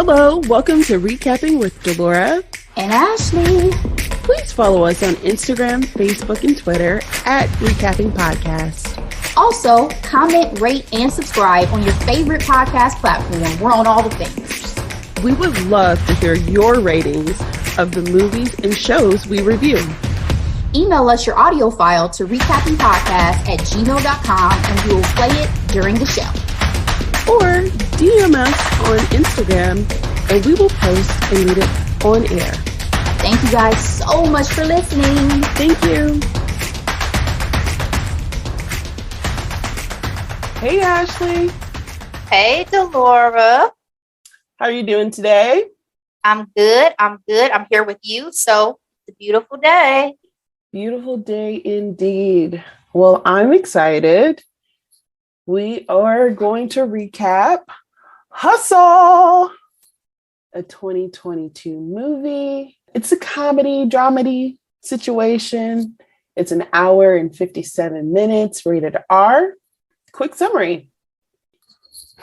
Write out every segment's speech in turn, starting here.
Hello, welcome to reCappin with Delora and Ashley. Please follow us on Instagram, Facebook, and Twitter at reCappin Podcast. Also, comment, rate, and subscribe on your favorite podcast platform. We're on all the things. We would love to hear your ratings of the movies and shows we review. Email us your audio file to recappingpodcast@gmail.com and we will play it during the show. Or DM us on Instagram and we will post and read it on air. Thank you guys so much for listening. Thank you. Hey, Ashley. Hey, Delora. How are you doing today? I'm good. I'm here with you. So it's a beautiful day. Beautiful day indeed. Well, I'm excited. We are going to recap Hustle, a 2022 movie. It's a comedy, dramedy situation. It's an hour and 57 minutes, rated R. Quick summary.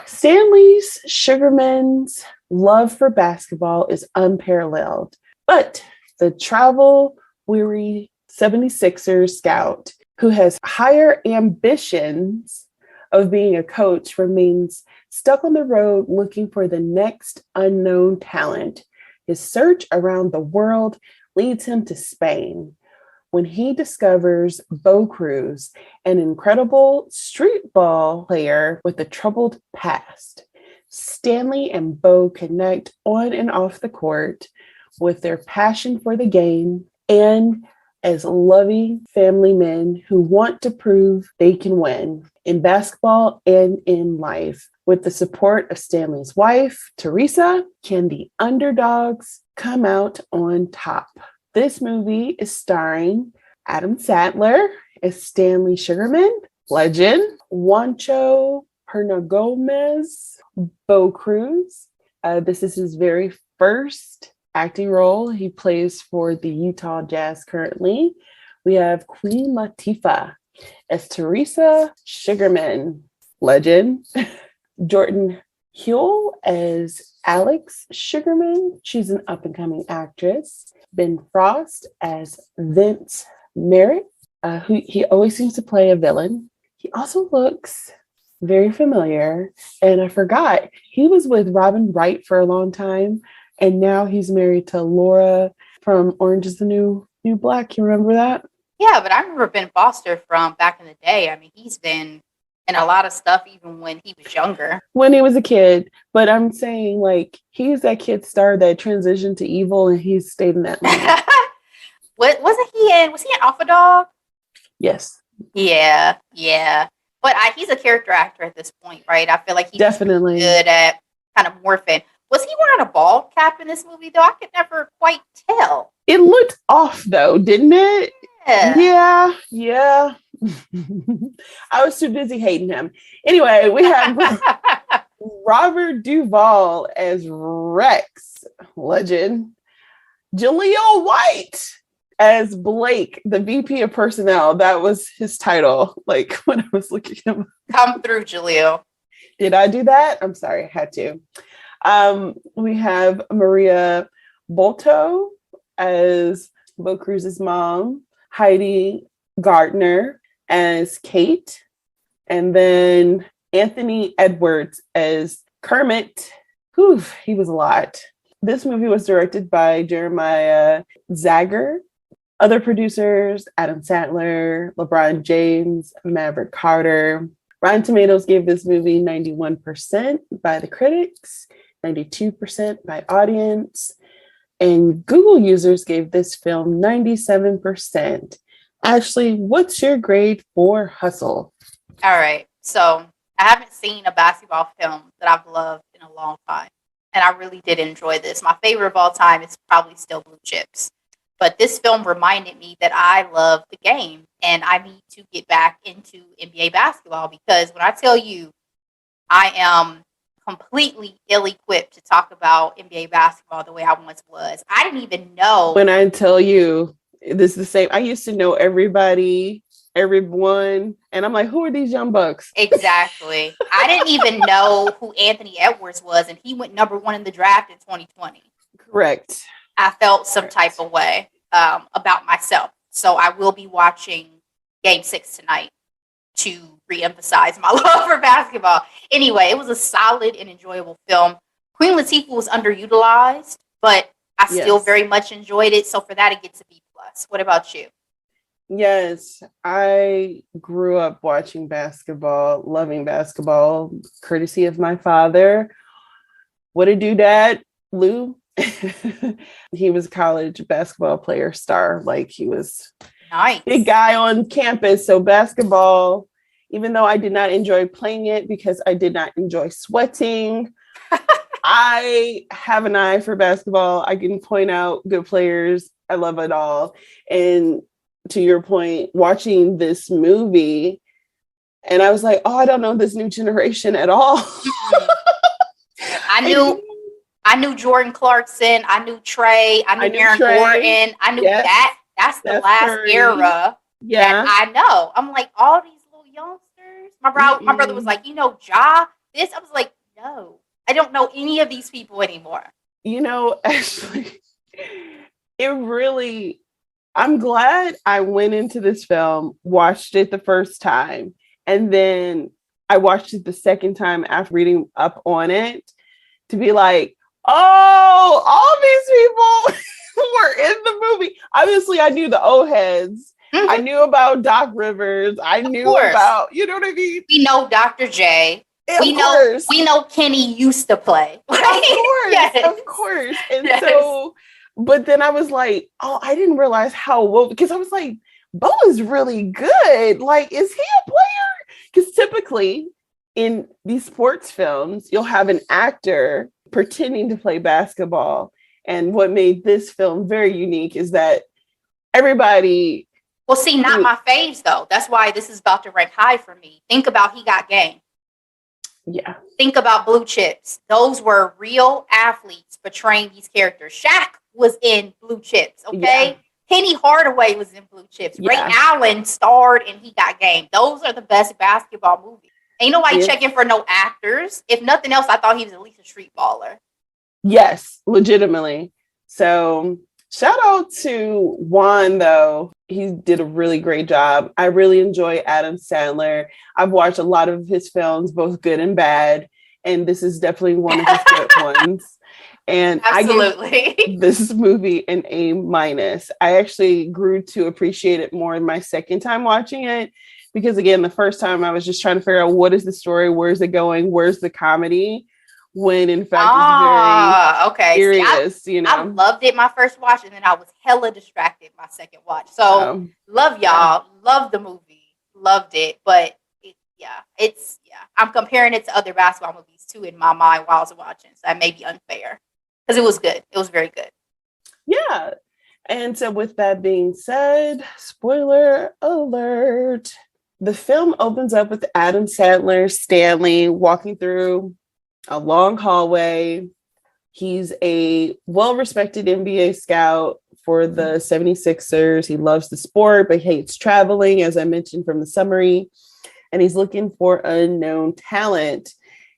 Stanley Sugarman's love for basketball is unparalleled, but the travel-weary 76ers scout who has higher ambitions of being a coach remains stuck on the road looking for the next unknown talent. His search around the world leads him to Spain when he discovers Bo Cruz, an incredible street ball player with a troubled past. Stanley and Bo connect on and off the court with their passion for the game and as loving family men who want to prove they can win in basketball and in life. With the support of Stanley's wife, Teresa, can the underdogs come out on top? This movie is starring Adam Sandler as Stanley Sugarman, legend, Juancho Hernagomez, Bo Cruz. This is his very first acting role. He plays for the Utah Jazz currently. We have Queen Latifah as Teresa Sugarman, legend. Jordan Huel as Alex Sugarman. She's an up-and-coming actress. Ben Frost as Vince Merritt, who he always seems to play a villain. He also looks very familiar. And I forgot, he was with Robin Wright for a long time. And now he's married to Laura from Orange is the New Black. You remember that? Yeah, but I remember Ben Foster from back in the day. I mean, he's been in a lot of stuff even when he was younger. When he was a kid. But I'm saying, like, he's that kid star that transitioned to evil and he's stayed in that movie. Was he in Alpha Dog? Yes. Yeah. But he's a character actor at this point, right? I feel like he's definitely good at kind of morphing. Was he wearing a bald cap in this movie, though? I could never quite tell. It looked off, though, didn't it? Yeah. I was too busy hating him. Anyway, we have Robert Duvall as Rex, legend. Jaleel White as Blake, the VP of Personnel. That was his title, like, when I was looking at him. Come through, Jaleel. Did I do that? I'm sorry, I had to. We have Maria Bolto as Bo Cruz's mom, Heidi Gardner as Kate, and then Anthony Edwards as Kermit. Whew, he was a lot. This movie was directed by Jeremiah Zager. Other producers, Adam Sandler, LeBron James, Maverick Carter. Rotten Tomatoes gave this movie 91% by the critics, 92% by audience, and Google users gave this film 97%. Ashley, what's your grade for Hustle? All right. So I haven't seen a basketball film that I've loved in a long time. And I really did enjoy this. My favorite of all time is probably still Blue Chips. But this film reminded me that I love the game and I need to get back into NBA basketball because when I tell you I am completely ill-equipped to talk about NBA basketball the way I once was. I didn't even know. When I tell you, this is the same. I used to know everybody everyone. And I'm like, who are these young bucks? Exactly. I didn't even know who Anthony Edwards was, and he went number 1 in the draft in 2020. Correct. I felt some type of way about myself. So I will be watching Game 6 tonight to reemphasize my love for basketball. Anyway, it was a solid and enjoyable film. Queen Latifah was underutilized, but I still very much enjoyed it. So for that, it gets a B+. What about you? Yes, I grew up watching basketball, loving basketball, courtesy of my father. What a doodad, Lou. He was a college basketball player star. Like, he was nice. Big guy on campus. So basketball, even though I did not enjoy playing it because I did not enjoy sweating, I have an eye for basketball. I can point out good players. I love it all. And to your point, watching this movie, and I was like, oh, I don't know this new generation at all. I knew Jordan Clarkson. I knew Trey. I knew Aaron Gordon. I knew that. That's the last Curry. Era that I know. I'm like, all these little youngsters. My brother was like, Ja, this. I was like, no, I don't know any of these people anymore. Actually, I'm glad I went into this film, watched it the first time, and then I watched it the second time after reading up on it to be like, oh, all these people were in the movie. Obviously, I knew the old heads. Mm-hmm. I knew about Doc Rivers. I knew about, you know what I mean? We know Dr. J. We know Kenny used to play. Of course. Yes. Of course. And so, but then I was like, oh, I didn't realize how well, because I was like, Bo is really good. Like, is he a player? Because typically in these sports films, you'll have an actor pretending to play basketball. And what made this film very unique is that everybody... Well, see, not my faves, though. That's why this is about to rank high for me. Think about He Got Game. Yeah. Think about Blue Chips. Those were real athletes portraying these characters. Shaq was in Blue Chips, okay? Yeah. Penny Hardaway was in Blue Chips. Yeah. Ray Allen starred in He Got Game. Those are the best basketball movies. Ain't nobody checking for no actors. If nothing else, I thought he was at least a street baller. Yes, legitimately. So shout out to Juan, though. He did a really great job. I really enjoy Adam Sandler. I've watched a lot of his films, both good and bad. And this is definitely one of his good ones. And absolutely. I gave this movie an A-. I actually grew to appreciate it more in my second time watching it. Because again, the first time I was just trying to figure out what is the story, where's it going, where's the comedy, when in fact it's very serious. See, I loved it my first watch, and then I was hella distracted my second watch. So love y'all, love the movie, loved it, but I'm comparing it to other basketball movies too in my mind while I was watching, so that may be unfair because it was good. It was very good. Yeah, and so with that being said, spoiler alert. The film opens up with Adam Sandler, Stanley, walking through a long hallway. He's a well-respected NBA scout for the 76ers. He loves the sport, but hates traveling, as I mentioned from the summary. And he's looking for unknown talent.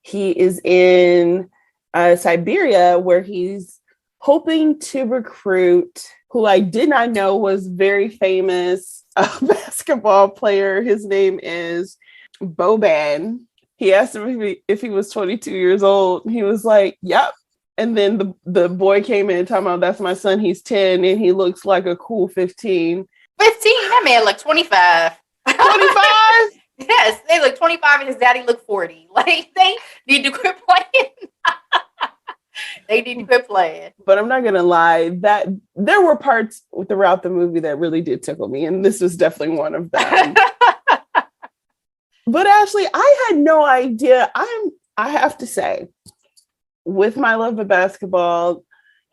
He is in Siberia, where he's hoping to recruit who I did not know was very famous basketball player. His name is Boban. He asked him if he was 22 years old. He was like, yep. And then the boy came in talking about, that's my son. He's 10 and he looks like a cool 15. 15? That man looked 25. 25? Yes, they look 25 and his daddy looked 40. Like, they need to quit playing. They need to quit playing. But I'm not gonna lie, that there were parts throughout the movie that really did tickle me, and this was definitely one of them. But Ashley, I had no idea. I have to say, with my love of basketball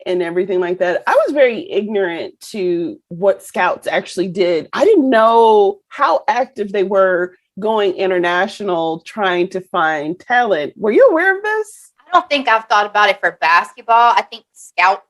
and everything like that, I was very ignorant to what scouts actually did. I didn't know how active they were going international trying to find talent. Were you aware of this? I don't think I've thought about it for basketball. I think scouts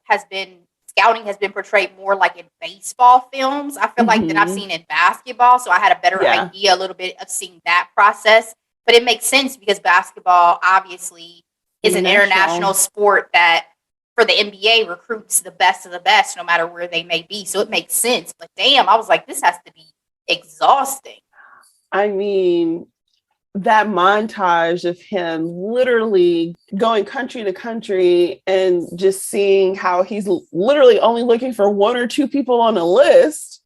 scouting has been portrayed more like in baseball films, I feel like, than I've seen in basketball. So I had a better idea a little bit of seeing that process. But it makes sense because basketball obviously is an international sport that for the NBA recruits the best of the best, no matter where they may be. So it makes sense. But damn, I was like, this has to be exhausting. I mean, that montage of him literally going country to country and just seeing how he's literally only looking for one or two people on a list.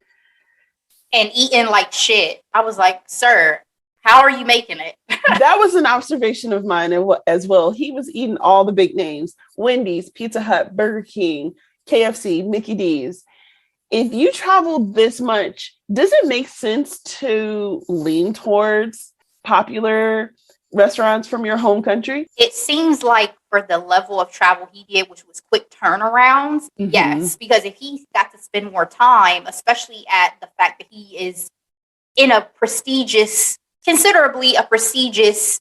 And eating like shit. I was like, sir, how are you making it? That was an observation of mine as well. He was eating all the big names: Wendy's, Pizza Hut, Burger King, KFC, Mickey D's. If you travel this much, does it make sense to lean towards popular restaurants from your home country? It seems like for the level of travel he did, which was quick turnarounds, yes. Because if he got to spend more time, especially at the fact that he is in a considerably a prestigious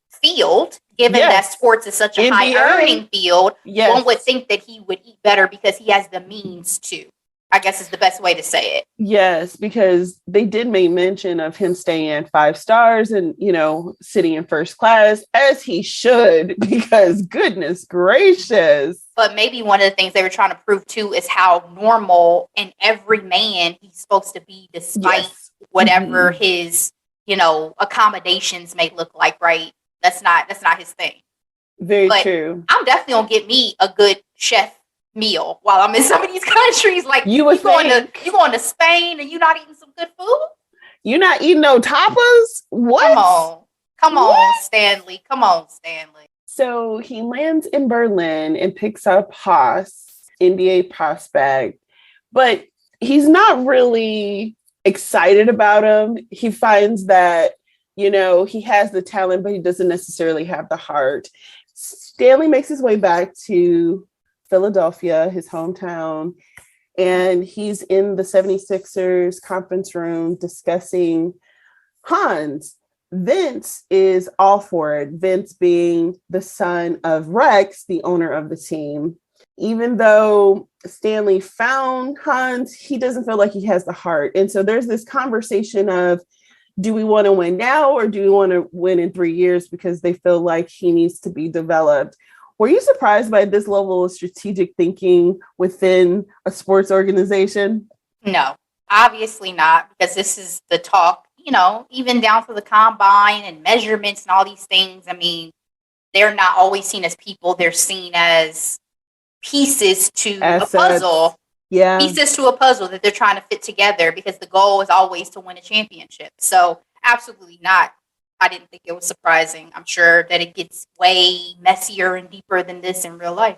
field, given that sports is such a NBA, high earning field, one would think that he would eat better because he has the means to, I guess is the best way to say it. Yes, because they did make mention of him staying at 5 stars and, sitting in first class, as he should, because goodness gracious. But maybe one of the things they were trying to prove too is how normal and every man he's supposed to be, despite whatever his, accommodations may look like, right? That's not his thing. Very true. I'm definitely gonna get me a good chef meal while I'm in some of these countries. Like you going to Spain and you not eating some good food? You're not eating no tapas? What? Come on, Stanley. Come on, Stanley. So he lands in Berlin and picks up Haas, NBA prospect, but he's not really excited about him. He finds that, he has the talent, but he doesn't necessarily have the heart. Stanley makes his way back to Philadelphia, his hometown, and he's in the 76ers conference room discussing Hans. Vince is all for it, Vince being the son of Rex, the owner of the team. Even though Stanley found Hans, he doesn't feel like he has the heart. And so there's this conversation of, do we want to win now or do we want to win in 3 years, because they feel like he needs to be developed. Were you surprised by this level of strategic thinking within a sports organization? No, obviously not, because this is the talk, even down to the combine and measurements and all these things. I mean, they're not always seen as people. They're seen as pieces to assets. A puzzle. Yeah. Pieces to a puzzle that they're trying to fit together, because the goal is always to win a championship. So absolutely not. I didn't think it was surprising. I'm sure that it gets way messier and deeper than this in real life.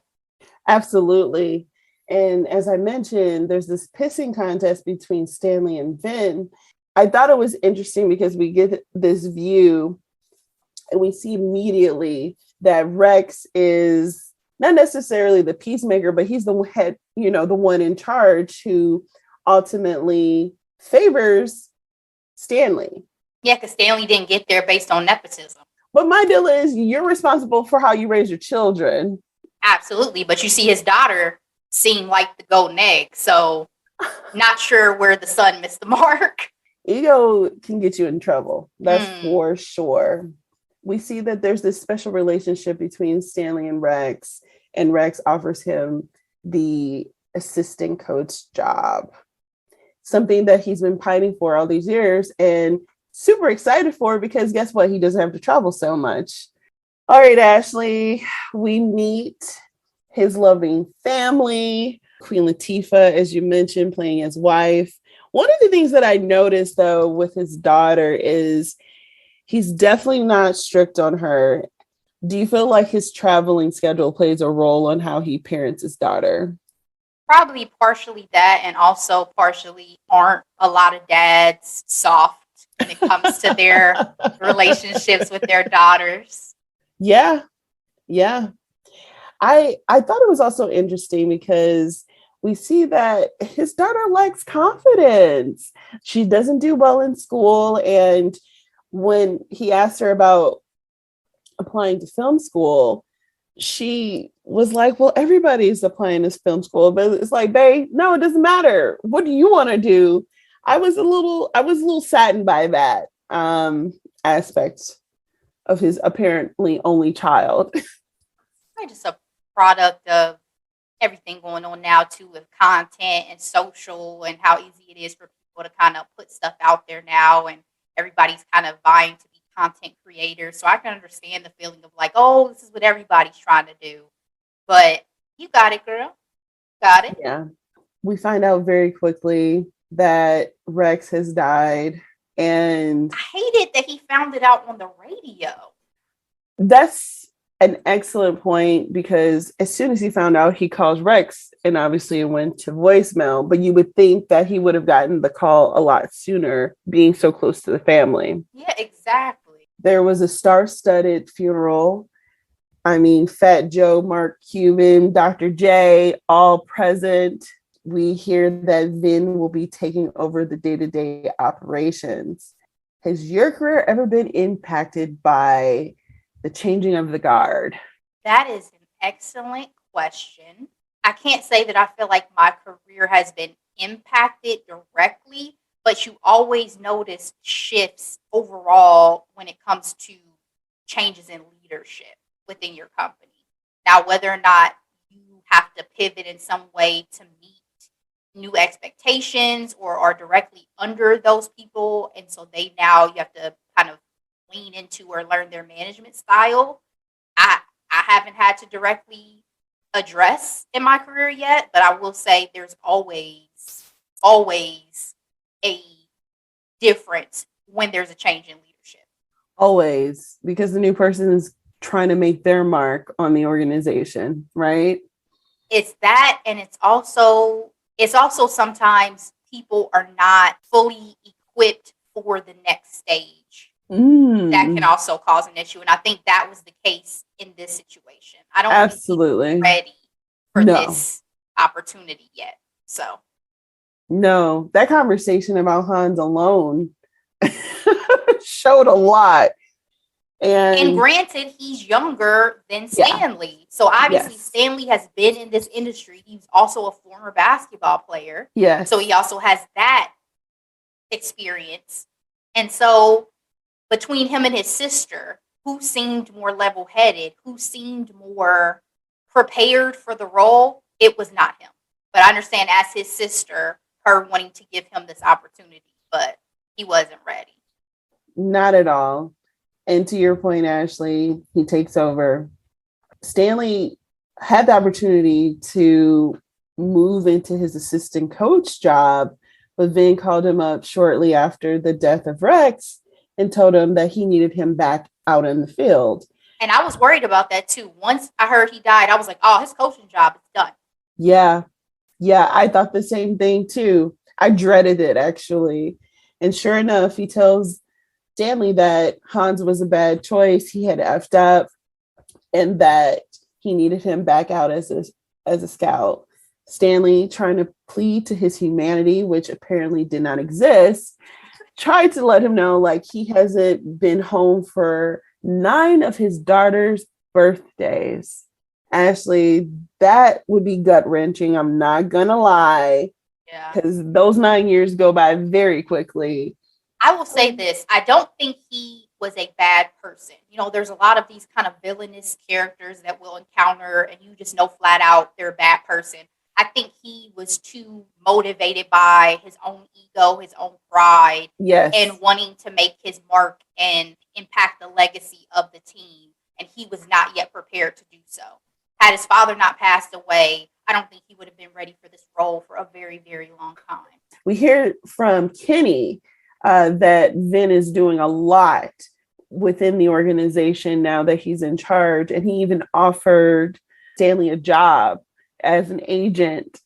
Absolutely. And as I mentioned, there's this pissing contest between Stanley and Vin. I thought it was interesting because we get this view and we see immediately that Rex is not necessarily the peacemaker, but he's the head, the one in charge who ultimately favors Stanley. Yeah, because Stanley didn't get there based on nepotism. But my deal is, you're responsible for how you raise your children. Absolutely. But you see his daughter seem like the golden egg. So not sure where the son missed the mark. Ego can get you in trouble. That's for sure. We see that there's this special relationship between Stanley and Rex offers him the assistant coach job, something that he's been pining for all these years and super excited for, because guess what? He doesn't have to travel so much. All right, Ashley, we meet his loving family, Queen Latifah, as you mentioned, playing his wife. One of the things that I noticed, though, with his daughter is he's definitely not strict on her. Do you feel like his traveling schedule plays a role on how he parents his daughter? Probably partially that, and also partially aren't a lot of dads soft when it comes to their relationships with their daughters. Yeah. I thought it was also interesting because we see that his daughter lacks confidence. She doesn't do well in school. And when he asked her about applying to film school, she was like, well, everybody's applying this film school, but it's like, babe, no, it doesn't matter. What do you want to do? I was a little saddened by that aspect of his apparently only child. Just a product of everything going on now too with content and social and how easy it is for people to kind of put stuff out there now, and everybody's kind of vying to be content creators. So I can understand the feeling of like, oh, this is what everybody's trying to do. But you got it, girl. Got it. Yeah. We find out very quickly that Rex has died. And I hated that he found it out on the radio. that's an excellent point, because as soon as he found out, he calls Rex, and obviously it went to voicemail. But you would think that he would have gotten the call a lot sooner, being so close to the family. Yeah, exactly. There was a star-studded funeral. I mean, Fat Joe, Mark Cuban, Dr. J, all present. We hear that Vin will be taking over the day-to-day operations. Has your career ever been impacted by the changing of the guard? That is an excellent question. I can't say that I feel like my career has been impacted directly, but you always notice shifts overall when it comes to changes in leadership within your company. Now, whether or not you have to pivot in some way to meet new expectations or are directly under those people, and so you have to kind of lean into or learn their management style. I haven't had to directly address in my career yet, but I will say there's always a difference when there's a change in leadership. Always, because the new person is trying to make their mark on the organization, right? It's that, and it's also sometimes people are not fully equipped for the next stage. That can also cause an issue. And I think that was the case in this situation. I don't absolutely think ready for this opportunity yet. So no, that conversation about Hans alone showed a lot. And granted, he's younger than Stanley. Yeah. So obviously Stanley has been in this industry. He's also a former basketball player. Yes. So he also has that experience. And so between him and his sister, who seemed more level-headed, who seemed more prepared for the role, it was not him. But I understand as his sister, her wanting to give him this opportunity, but he wasn't ready. Not at all. And to your point, Ashley, he takes over. Stanley had the opportunity to move into his assistant coach job, but Vin called him up shortly after the death of Rex and told him that he needed him back out in the field. And I was worried about that too. Once I heard he died, I was like, oh, his coaching job is done. Yeah. Yeah, I thought the same thing too. I dreaded it, actually. And sure enough, he tells Stanley that Hans was a bad choice. He had effed up and that he needed him back out as a scout. Stanley, trying to plead to his humanity, which apparently did not exist, tried to let him know like he hasn't been home for 9 of his daughter's birthdays. Ashley, that would be gut-wrenching. I'm not gonna lie. Yeah. Because those 9 years go by very quickly. I will say this. I don't think he was a bad person. You know, there's a lot of these kind of villainous characters that we'll encounter and you just know flat out they're a bad person. I think he was too motivated by his own ego, his own pride, and wanting to make his mark and impact the legacy of the team. And he was not yet prepared to do so. Had his father not passed away, I don't think he would have been ready for this role for a very, very long time. We hear from Kenny that Vin is doing a lot within the organization now that he's in charge. And he even offered Stanley a job as an agent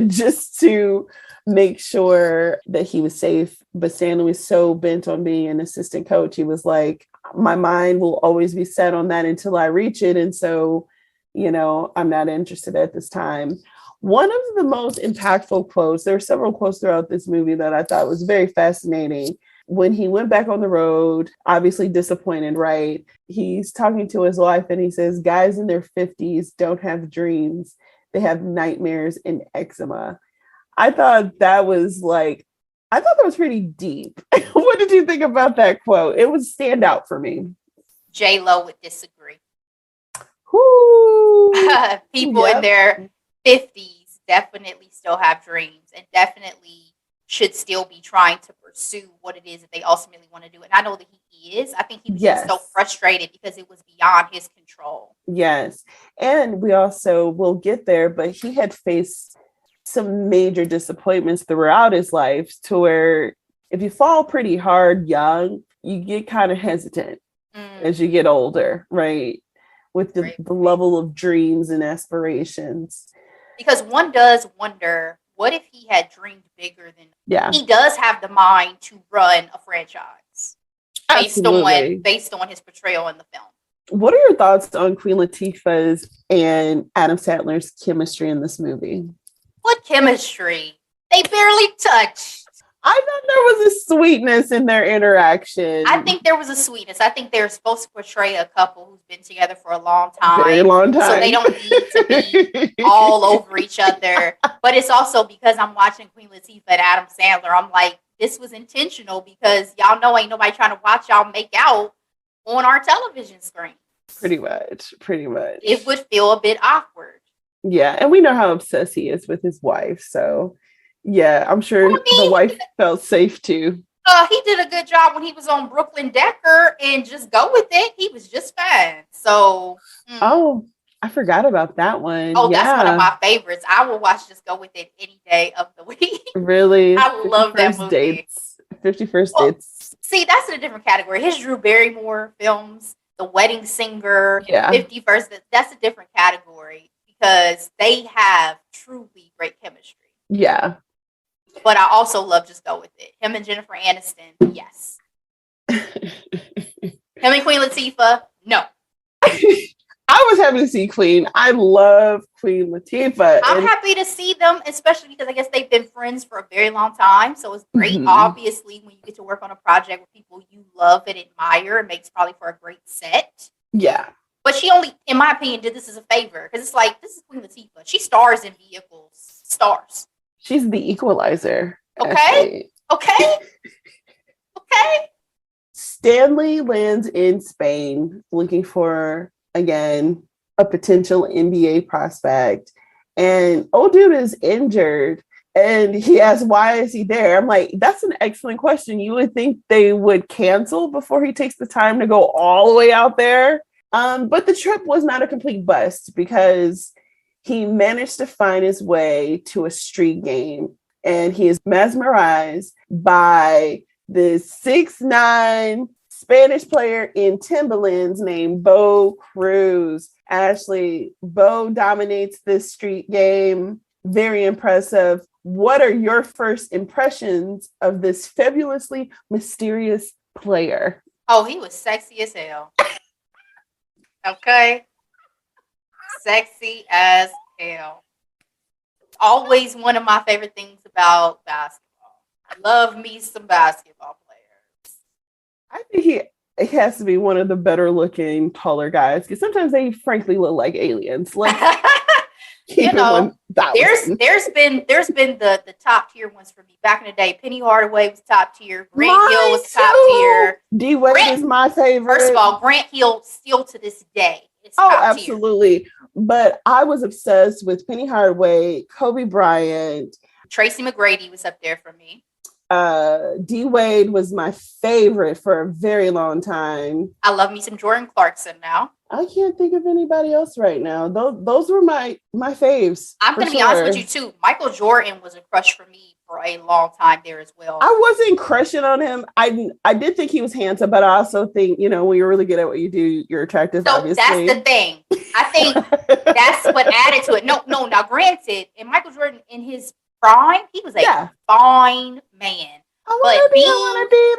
just to make sure that he was safe. But Stanley was so bent on being an assistant coach. He was like, my mind will always be set on that until I reach it. And so, you know, I'm not interested at this time. One of the most impactful quotes, there are several quotes throughout this movie that I thought was very fascinating. when he went back on the road, obviously disappointed, right? He's talking to his wife and he says, guys in their 50s don't have dreams. They have nightmares and eczema. I thought that was pretty deep. What did you think about that quote? It would stand out for me. J-Lo would disagree. People in their 50s definitely still have dreams and definitely should still be trying to pursue what it is that they ultimately want to do. And I know that he is. I think he was just so frustrated because it was beyond his control. Yes. And we also will get there, but he had faced some major disappointments throughout his life to where if you fall pretty hard young, you get kind of hesitant as you get older, right? With the level of dreams and aspirations. Because one does wonder, what if he had dreamed bigger than... Yeah. He does have the mind to run a franchise based on his portrayal in the film. What are your thoughts on Queen Latifah's and Adam Sandler's chemistry in this movie? What chemistry? They barely touched. I thought there was a sweetness in their interaction. I think there was a sweetness. I think they're supposed to portray a couple who's been together for a long time. Very long time. So they don't need to be all over each other. But it's also because I'm watching Queen Latifah and Adam Sandler. I'm like, this was intentional because y'all know ain't nobody trying to watch y'all make out on our television screen. Pretty much. It would feel a bit awkward. Yeah, and we know how obsessed he is with his wife. So, yeah, I'm sure the wife felt safe too. He did a good job when he was on Brooklyn Decker and just go with it. He was just fine. So, Oh, I forgot about that one. Oh, yeah. That's one of my favorites. I will watch Just Go With It any day of the week. Really? I love that movie. 51st Dates. See, that's in a different category. His Drew Barrymore films, The Wedding Singer, 51st, that's a different category because they have truly great chemistry. Yeah. But I also love Just Go With It. Him and Jennifer Aniston, yes. Him and Queen Latifah, no. I was happy to see Queen. I love Queen Latifah. I'm happy to see them, especially because I guess they've been friends for a very long time. So it's great, obviously, when you get to work on a project with people you love and admire. It makes probably for a great set. Yeah. But she only, in my opinion, did this as a favor. Because it's like, this is Queen Latifah. She stars in vehicles. Stars. She's the equalizer. Okay. Okay. Stanley lands in Spain looking for, again, a potential NBA prospect. And old dude is injured. And he asks, why is he there? I'm like, that's an excellent question. You would think they would cancel before he takes the time to go all the way out there. But the trip was not a complete bust because he managed to find his way to a street game. And he is mesmerized by this 6'9" Spanish player in Timberlands named Bo Cruz. Ashley, Bo dominates this street game. Very impressive. What are your first impressions of this fabulously mysterious player? Oh, he was sexy as hell. Okay. Sexy as hell. Always one of my favorite things about basketball. Love me some basketball players. I think he has to be one of the better looking taller guys because sometimes they frankly look like aliens. Like, you know, there's been the top tier ones for me. Back in the day, Penny Hardaway was top tier. Grant Hill was top tier. D Wade is my favorite. First of all, Grant Hill still to this day is top tier. Absolutely. But I was obsessed with Penny Hardaway, Kobe Bryant. Tracy McGrady was up there for me. D Wade was my favorite for a very long time. I love me some Jordan Clarkson now. I can't think of anybody else right now. Those were my faves. I'm going to be honest with you too. Michael Jordan was a crush for me for a long time there as well. I wasn't crushing on him. I did think he was handsome, but I also think, you know, when you're really good at what you do, you're attractive. So obviously. That's the thing. I think that's what added to it. No. Now, granted, and Michael Jordan in his prime, he was a fine man. I want to be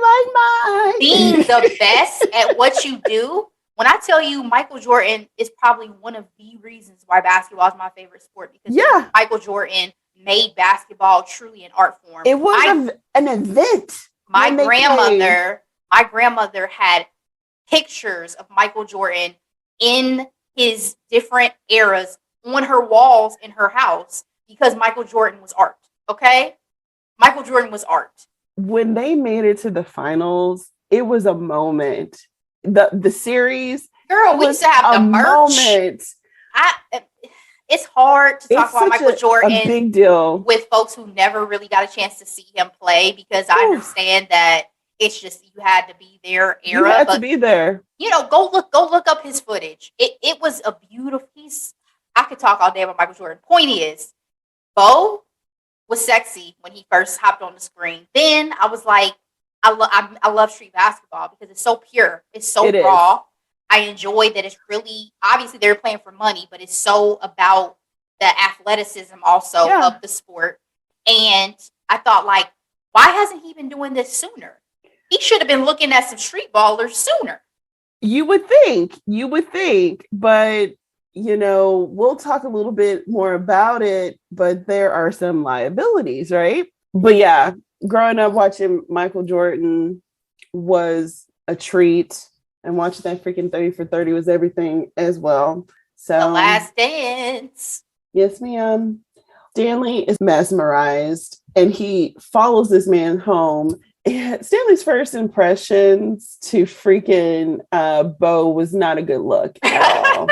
like mine. Being the best at what you do. When I tell you Michael Jordan is probably one of the reasons why basketball is my favorite sport, because Michael Jordan made basketball truly an art form. It was an event. My grandmother had pictures of Michael Jordan in his different eras on her walls in her house because Michael Jordan was art. Okay? Michael Jordan was art. When they made it to the finals, it was a moment. The series, girl, we used to have the merch. Moment. It's hard to talk about Michael Jordan, a big deal, with folks who never really got a chance to see him play, because I understand that it's just you had to be their era. You had to be there. You know, go look up his footage. It was a beautiful piece. I could talk all day about Michael Jordan. Point is, Bo was sexy when he first hopped on the screen. Then I was like, I love street basketball because it's so pure. It's so raw. I enjoy that it's really, obviously they're playing for money, but it's so about the athleticism also of the sport. And I thought, like, why hasn't he been doing this sooner? He should have been looking at some street ballers sooner. You would think, but you know, we'll talk a little bit more about it, but there are some liabilities, right? But yeah, growing up watching Michael Jordan was a treat. And watching that freaking 30 for 30 was everything as well. So, The Last Dance. Yes, ma'am. Stanley is mesmerized and he follows this man home. Stanley's first impressions to freaking Bo was not a good look at all.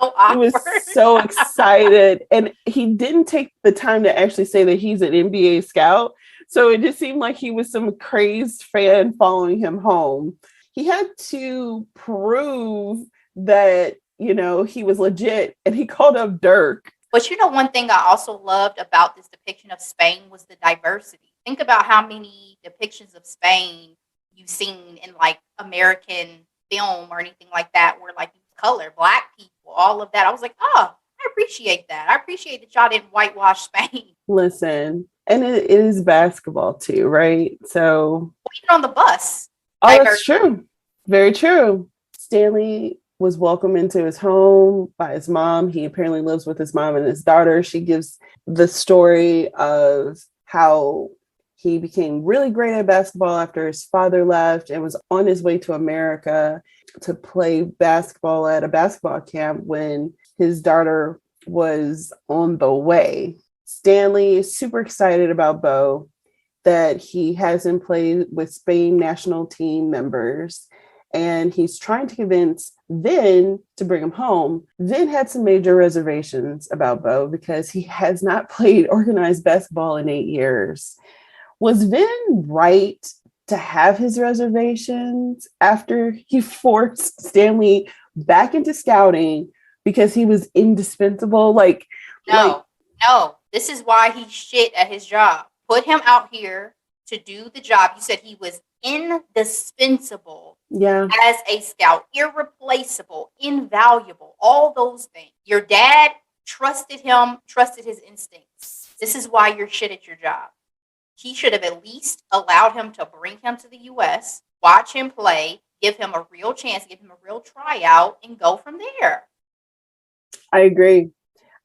So awkward. He was so excited. And he didn't take the time to actually say that he's an NBA scout. So it just seemed like he was some crazed fan following him home. He had to prove that, you know, he was legit, and he called up Dirk. But you know, one thing I also loved about this depiction of Spain was the diversity. Think about how many depictions of Spain you've seen in like American film or anything like that, where like color, black people, all of that. I was like, oh, I appreciate that. I appreciate that y'all didn't whitewash Spain. Listen, and it is basketball too, right? So even on the bus. Oh, that's true. Very true. Stanley was welcomed into his home by his mom. He apparently lives with his mom and his daughter. She gives the story of how he became really great at basketball after his father left and was on his way to America to play basketball at a basketball camp when his daughter was on the way. Stanley is super excited about Bo, that he hasn't played with Spain national team members, and he's trying to convince Vin to bring him home. Vin had some major reservations about Bo because he has not played organized basketball in 8 years. Was Vin right to have his reservations after he forced Stanley back into scouting because he was indispensable? No. This is why he's shit at his job. Put him out here to do the job. You said he was indispensable as a scout, irreplaceable, invaluable, all those things. Your dad trusted him, trusted his instincts. This is why you're shit at your job. He should have at least allowed him to bring him to the U.S., watch him play, give him a real chance, give him a real tryout, and go from there. I agree.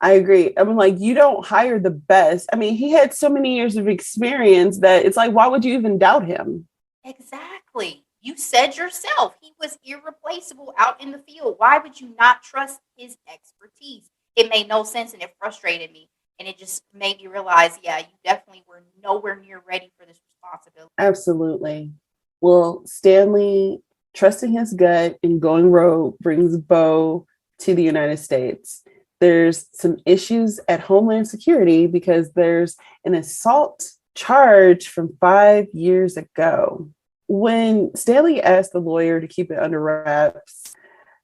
I'm like, you don't hire the best. I mean, he had so many years of experience that it's like, why would you even doubt him? Exactly. You said yourself, he was irreplaceable out in the field. Why would you not trust his expertise? It made no sense and it frustrated me. And it just made me realize, you definitely were nowhere near ready for this responsibility. Absolutely. Well, Stanley, trusting his gut and going rogue, brings Bo to the United States. There's some issues at Homeland Security because there's an assault charge from 5 years ago. When Stanley asked the lawyer to keep it under wraps,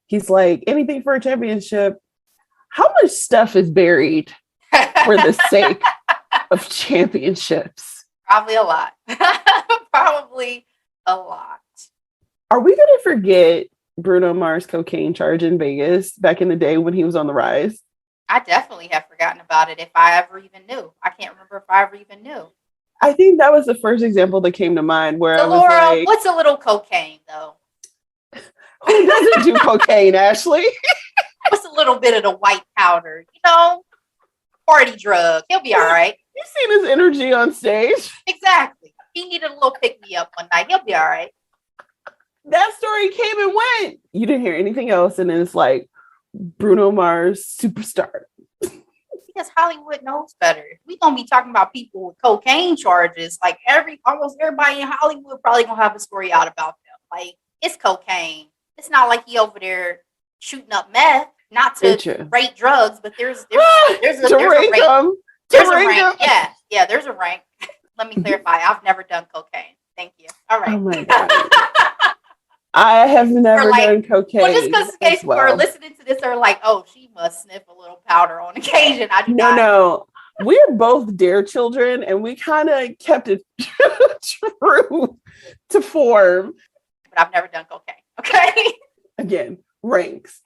he's like, anything for a championship. How much stuff is buried for the sake of championships? Probably a lot. Probably a lot. Are we going to forget Bruno Mars' cocaine charge in Vegas back in the day when he was on the rise? I definitely have forgotten about it if I ever even knew. I can't remember if I ever even knew. I think that was the first example that came to mind where Delora, I was like, what's a little cocaine though? Who doesn't do cocaine, Ashley? What's a little bit of the white powder? You know, party drug. He'll be all right. You've seen his energy on stage. Exactly. He needed a little pick me up one night. He'll be all right. That story came and went. You didn't hear anything else, and then it's like Bruno Mars superstar. Because Hollywood knows better. We gonna be talking about people with cocaine charges. Like almost everybody in Hollywood probably gonna have a story out about them. Like it's cocaine. It's not like he over there shooting up meth. Not to rate drugs, but there's a rank. There's a rank. Yeah, there's a rank. Let me clarify. I've never done cocaine. Thank you. All right. Oh my God. I have never done cocaine. Well, just because in case people are listening to this are like, oh, she must sniff a little powder on occasion. I do not. No. We're both Dare children, and we kind of kept it true to form. But I've never done cocaine. Okay. Again, ranks.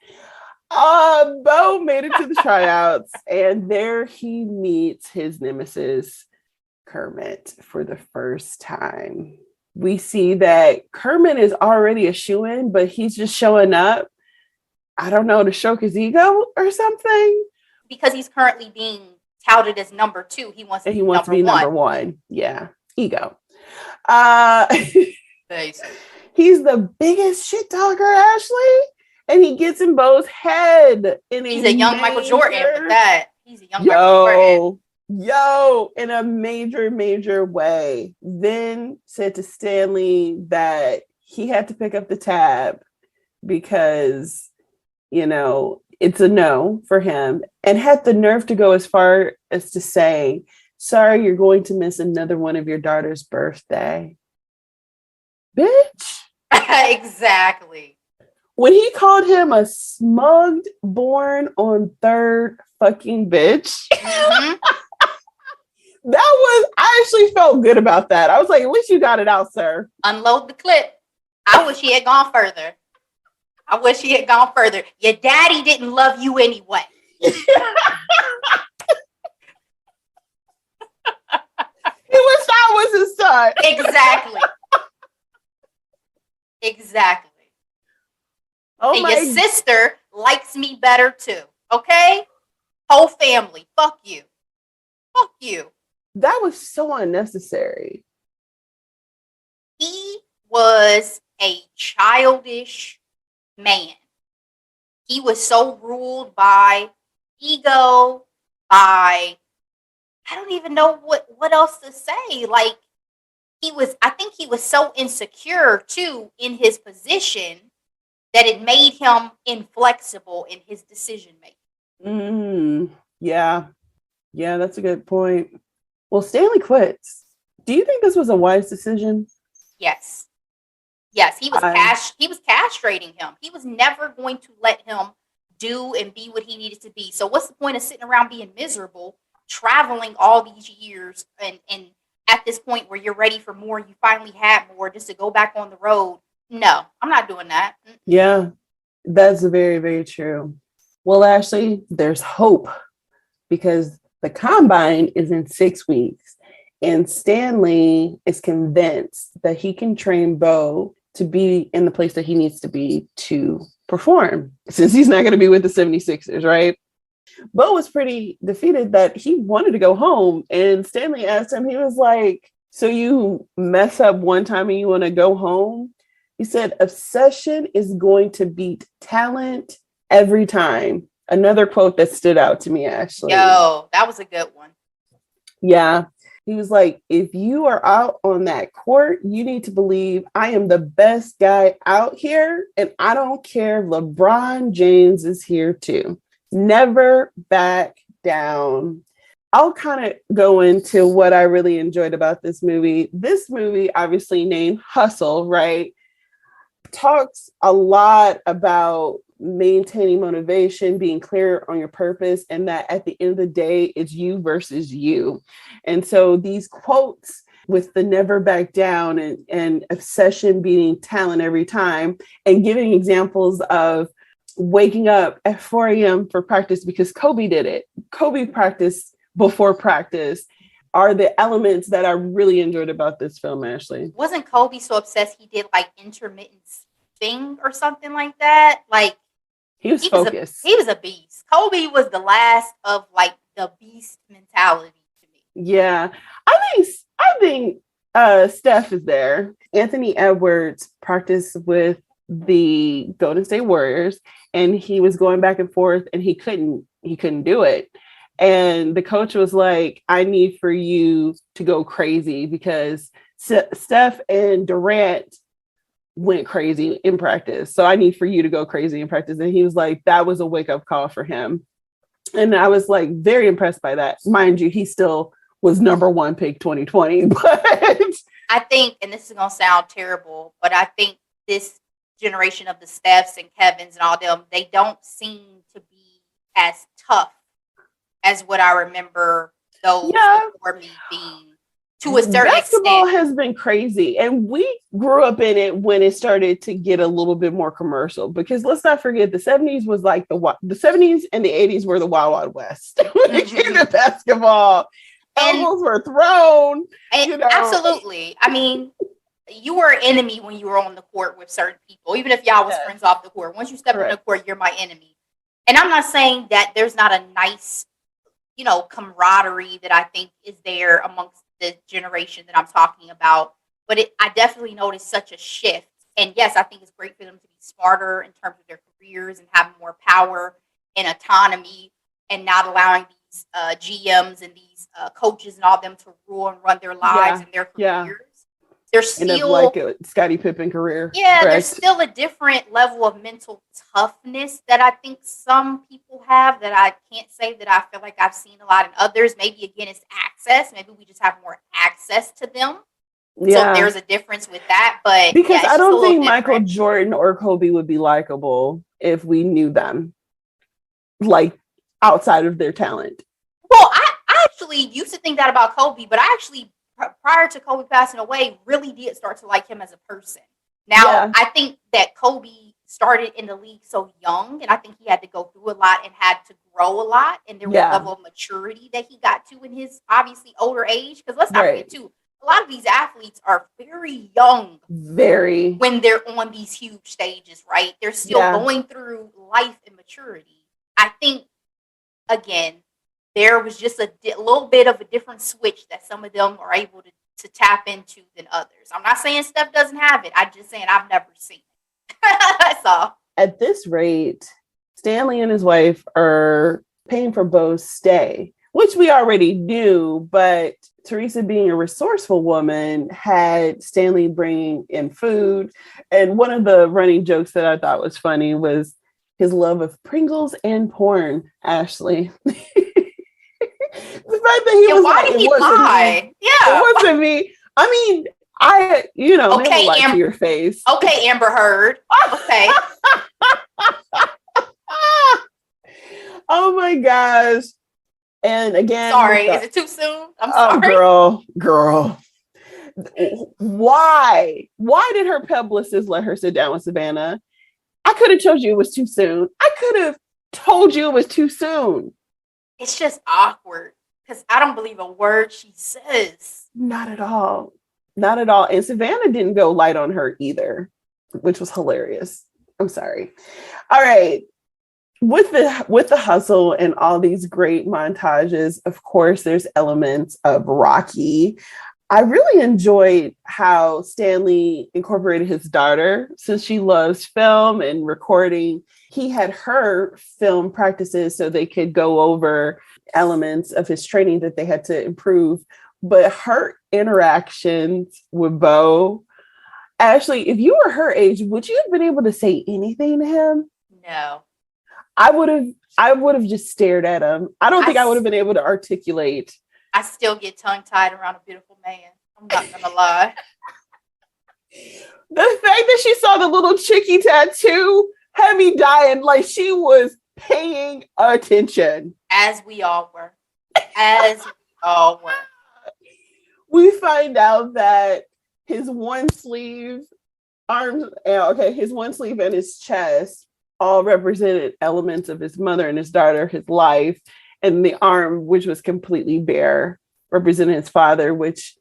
Bo made it to the tryouts, and there he meets his nemesis, Kermit, for the first time. We see that Kermit is already a shoo-in, but he's just showing up, I don't know, to stroke his ego or something. Because he's currently being touted as number 2. He wants to be number one. Yeah, ego. Basically. He's the biggest shit talker, Ashley. And he gets in Bo's head. He's a young Michael Jordan with that. He's a young Michael Jordan. In a major way. Then said to Stanley that he had to pick up the tab because, it's a no for him, and had the nerve to go as far as to say, sorry, you're going to miss another one of your daughter's birthday. Bitch. Exactly. When he called him a smugged born on third fucking bitch. Mm-hmm. I actually felt good about that. I was like, at least you got it out, sir. Unload the clip. I wish he had gone further. Your daddy didn't love you anyway. He wished I was his son. Exactly. Oh, and your sister likes me better too. Okay? Whole family. Fuck you. That was so unnecessary. He was a childish man. He was so ruled by ego, I don't even know what else to say. Like, I think he was so insecure too in his position that it made him inflexible in his decision making. Yeah, that's a good point. Well, Stanley quits. Do you think this was a wise decision? Yes, he was castrating him. He was never going to let him do and be what he needed to be. So what's the point of sitting around being miserable, traveling all these years, and at this point where you're ready for more, you finally have more, just to go back on the road? No, I'm not doing that. Yeah, that's very, very true. Well, Ashley, there's hope, because the combine is in 6 weeks, and Stanley is convinced that he can train Bo to be in the place that he needs to be to perform, since he's not going to be with the 76ers, right? Bo was pretty defeated that he wanted to go home, and Stanley asked him, he was like, so you mess up one time and you want to go home? He said, obsession is going to beat talent every time. Another quote that stood out to me, Ashley. Yo, that was a good one. Yeah. He was like, if you are out on that court, you need to believe I am the best guy out here. And I don't care if LeBron James is here too. Never back down. I'll kind of go into what I really enjoyed about this movie. This movie, obviously named Hustle, right? Talks a lot about maintaining motivation, being clear on your purpose, and that at the end of the day, it's you versus you. And so these quotes with the never back down and obsession beating talent every time, and giving examples of waking up at 4 a.m. for practice because Kobe did it. Kobe practiced before practice are the elements that I really enjoyed about this film, Ashley. Wasn't Kobe so obsessed he did like intermittent thing or something like that? Like, he was focused. He was a beast. Kobe was the last of like the beast mentality to me. Yeah. I think Steph is there. Anthony Edwards practiced with the Golden State Warriors, and he was going back and forth, and he couldn't do it. And the coach was like, I need for you to go crazy because Steph and Durant went crazy in practice. So I need for you to go crazy in practice. And he was like, that was a wake up call for him. And I was like, very impressed by that. Mind you, he still was number one pick 2020. But I think, and this is going to sound terrible, but I think this generation of the Stephs and Kevins and all them, they don't seem to be as tough as what I remember those before me being, to a certain basketball extent. Has been crazy, and we grew up in it when it started to get a little bit more commercial, because let's not forget the 70s was like the 70s and the 80s were the Wild Wild West when it came to basketball. Elbows were thrown. And absolutely. I mean, you were an enemy when you were on the court with certain people, even if y'all was friends off the court. Once you step in the court, you're my enemy. And I'm not saying that there's not a nice, camaraderie that I think is there amongst the generation that I'm talking about. But I definitely noticed such a shift. And yes, I think it's great for them to be smarter in terms of their careers and having more power and autonomy, and not allowing these GMs and these coaches and all them to rule and run their lives and their careers. There's still like a Scottie Pippen career. Yeah, correct? There's still a different level of mental toughness that I think some people have that I can't say that I feel like I've seen a lot in others. Maybe again, it's access. Maybe we just have more access to them. Yeah. So there's a difference with that. But because I don't think Michael Jordan or Kobe would be likable if we knew them, like outside of their talent. Well, I actually used to think that about Kobe, but I actually, prior to Kobe passing away, really did start to like him as a person. Now, I think that Kobe started in the league so young, and I think he had to go through a lot and had to grow a lot, and there was a level of maturity that he got to in his obviously older age. Because let's not forget too, a lot of these athletes are very young, when they're on these huge stages, right? They're still going through life and maturity. I think, again, there was just a little bit of a different switch that some of them are able to tap into than others. I'm not saying Steph doesn't have it. I'm just saying I've never seen it. That's all. At this rate, Stanley and his wife are paying for Bo's stay, which we already knew, but Teresa, being a resourceful woman, had Stanley bringing in food. And one of the running jokes that I thought was funny was his love of Pringles and porn, Ashley. The fact that he was why like, did he lie? Yeah. It wasn't me. I mean, never lied to your face. Okay, Amber Heard. Okay. Oh my gosh. And again, sorry, is it too soon? I'm sorry. Girl. Why did her publicist let her sit down with Savannah? I could have told you it was too soon. I could have told you it was too soon. It's just awkward because I don't believe a word she says. Not at all. Not at all. And Savannah didn't go light on her either, which was hilarious. I'm sorry. All right. With the hustle and all these great montages, of course, there's elements of Rocky. I really enjoyed how Stanley incorporated his daughter, since she loves film and recording. He had her film practices so they could go over elements of his training that they had to improve. But her interactions with Bo, Ashley, if you were her age, would you have been able to say anything to him? No. I would have just stared at him. I don't think I would have been able to articulate. I still get tongue-tied around a beautiful man. I'm not going to lie. The fact that she saw the little chickie tattoo had me dying, like she was paying attention. As we all were. As we all were. We find out that his one sleeve and his chest all represented elements of his mother and his daughter, his life. And the arm, which was completely bare, represented his father, which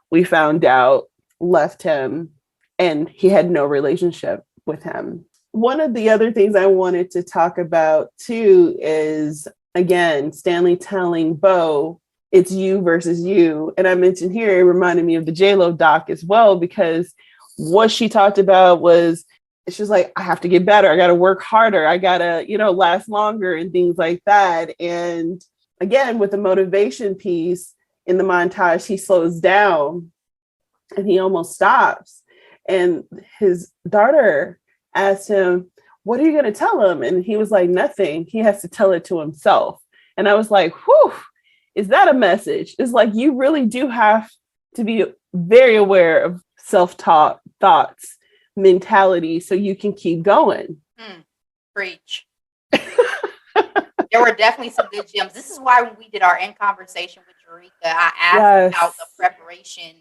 we found out left him, and he had no relationship with him. One of the other things I wanted to talk about too is, again, Stanley telling Bo, it's you versus you. And I mentioned here, it reminded me of the J-Lo doc as well, because what she talked about was, she's like, I have to get better. I got to work harder. I got to, last longer and things like that. And again, with the motivation piece in the montage, he slows down and he almost stops. And his daughter asked him, what are you going to tell him? And he was like, nothing. He has to tell it to himself. And I was like, whew, is that a message? It's like, you really do have to be very aware of self-talk, thoughts, mentality, so you can keep going. Preach. There were definitely some good gems. This is why when we did our end conversation with Eureka, I asked about the preparation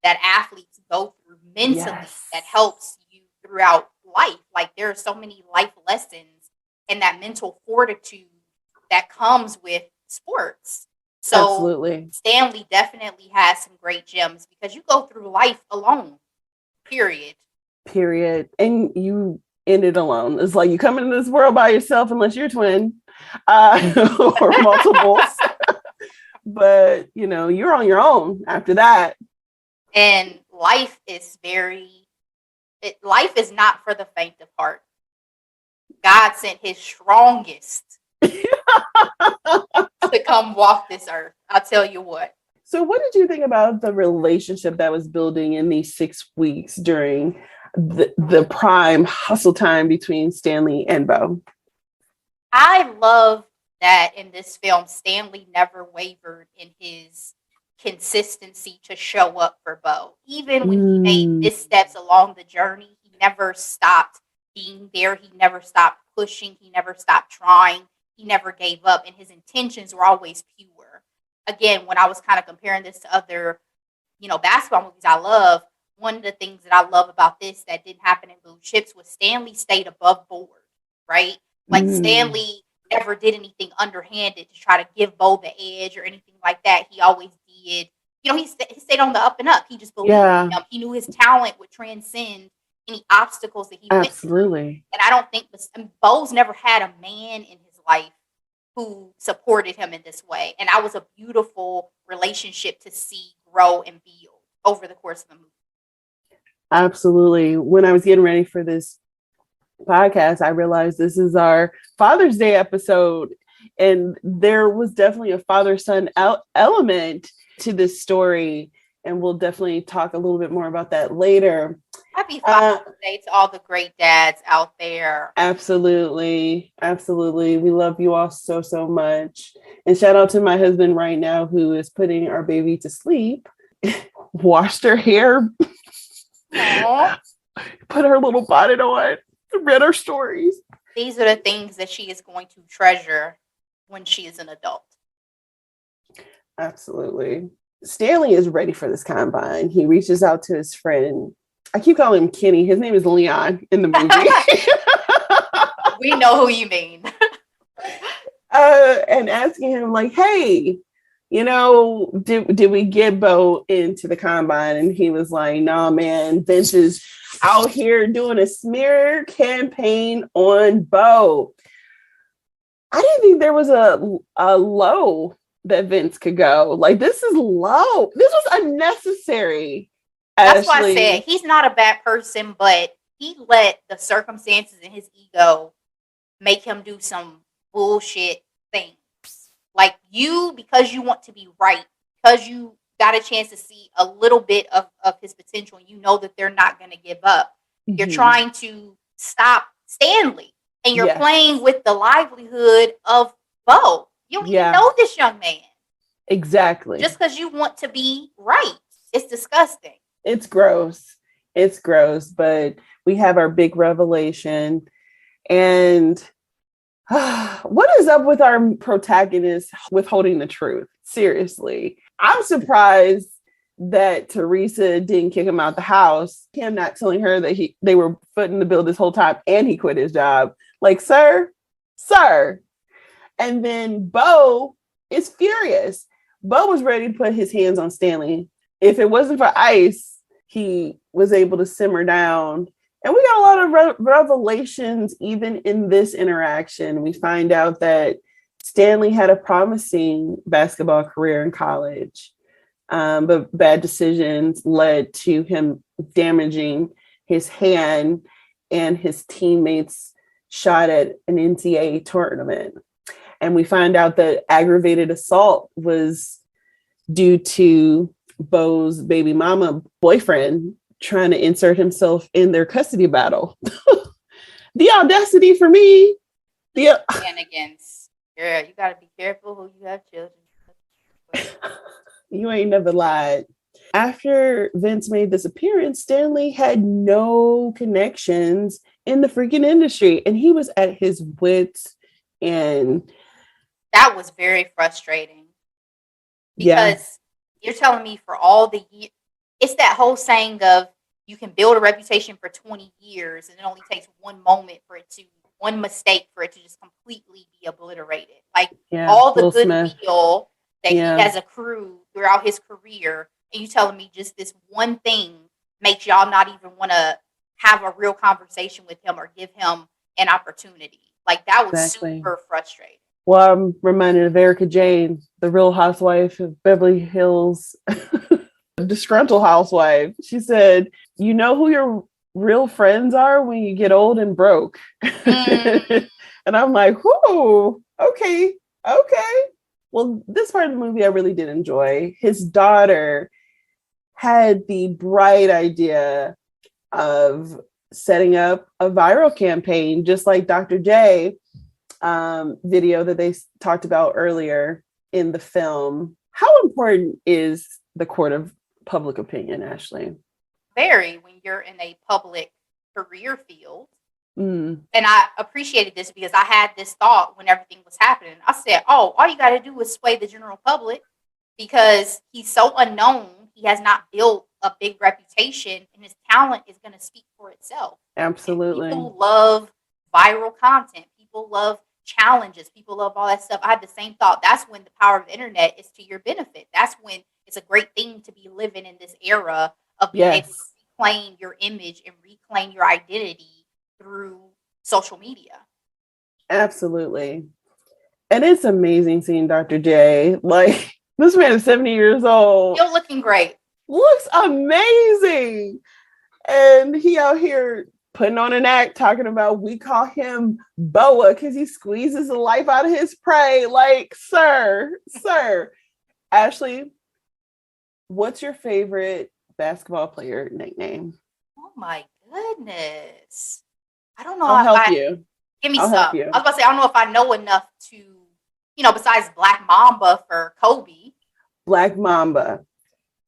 that athletes go through mentally that helps you throughout life. Like, there are so many life lessons and that mental fortitude that comes with sports. So absolutely. Stanley definitely has some great gems, because you go through life alone, period. And you end it alone. It's like, you come into this world by yourself, unless you're twin or multiples. But, you're on your own after that. And life is life is not for the faint of heart. God sent his strongest to come walk this earth. I'll tell you what. So what did you think about the relationship that was building in these 6 weeks during the prime hustle time between Stanley and Bo? I love that in this film, Stanley never wavered in his consistency to show up for Bo. Even when he made missteps along the journey, he never stopped being there. He never stopped pushing. He never stopped trying. He never gave up, and his intentions were always pure. Again, when I was kind of comparing this to other, basketball movies I love, one of the things that I love about this that didn't happen in Blue Chips was Stanley stayed above board, right? Like, Stanley never did anything underhanded to try to give Bo the edge or anything like that. He always did. He stayed on the up and up. He just believed in him. He knew his talent would transcend any obstacles that he went through. And I don't think Bo's never had a man in his life who supported him in this way. And that was a beautiful relationship to see grow and build over the course of the movie. Absolutely. When I was getting ready for this podcast, I realized this is our Father's Day episode, and there was definitely a father-son element to this story, and we'll definitely talk a little bit more about that later. Happy Father's Day to all the great dads out there. Absolutely. We love you all so, so much. And shout out to my husband right now, who is putting our baby to sleep, washed her hair, put her little bonnet on, read her stories. These are the things that she is going to treasure when she is an adult. Absolutely. Stanley is ready for this combine. He reaches out to his friend. I keep calling him Kenny. His name is Leon in the movie. We know who you mean. And asking him, like, hey, did we get Bo into the combine? And he was like, nah, man, Vince is out here doing a smear campaign on Bo. I didn't think there was a low that Vince could go. Like, this is low. This was unnecessary. That's why I said he's not a bad person, but he let the circumstances and his ego make him do some bullshit things. Like, because you want to be right, because you got a chance to see a little bit of his potential, and you know that they're not going to give up. Mm-hmm. You're trying to stop Stanley, and you're playing with the livelihood of Bo. You don't even know this young man. Exactly. Just because you want to be right. It's disgusting. It's gross. But we have our big revelation. And what is up with our protagonist withholding the truth? Seriously. I'm surprised that Teresa didn't kick him out the house. Him not telling her that they were footing the bill this whole time and he quit his job. Like, sir. And then Bo is furious. Bo was ready to put his hands on Stanley. If it wasn't for ice, he was able to simmer down. And we got a lot of revelations even in this interaction. We find out that Stanley had a promising basketball career in college, but bad decisions led to him damaging his hand and his teammates' shot at an NCAA tournament. And we find out that aggravated assault was due to Bo's baby mama boyfriend trying to insert himself in their custody battle. The audacity for me. Shenanigans. Girl, you gotta be careful who you have children. You ain't never lied. After Vince made this appearance, Stanley had no connections in the freaking industry, and he was at his wits' end. That was very frustrating. Because you're telling me for all the years, it's that whole saying of you can build a reputation for 20 years and it only takes one mistake for it to just completely be obliterated. Like all the goodwill that he has accrued throughout his career, and you telling me just this one thing makes y'all not even want to have a real conversation with him or give him an opportunity. Like that was super frustrating. Well, I'm reminded of Erica Jane, the Real Housewife of Beverly Hills, disgruntled housewife. She said, "You know who your real friends are when you get old and broke." And I'm like, whoo, okay. Well, this part of the movie I really did enjoy. His daughter had the bright idea of setting up a viral campaign, just like Dr. J video that they talked about earlier in the film. How important is the court of public opinion, Ashley? Very, when you're in a public career field. And I appreciated this because I had this thought when everything was happening. I said, all you got to do is sway the general public, because he's so unknown. He has not built a big reputation, and his talent is going to speak for itself. Absolutely. And people love viral content. People love challenges. People love all that stuff. I had the same thought. That's when the power of the internet is to your benefit. That's when it's a great thing to be living in this era of being able to reclaim your image and reclaim your identity through social media. Absolutely. And it's amazing seeing Dr. J. Like, this man is 70 years old. Still looking great. Looks amazing. And he out here putting on an act talking about, we call him Boa because he squeezes the life out of his prey. Like, sir. Ashley, what's your favorite basketball player nickname? Oh my goodness. I don't know. I'll help you. Give me some. I was about to say, I don't know if I know enough to, besides Black Mamba for Kobe. Black Mamba,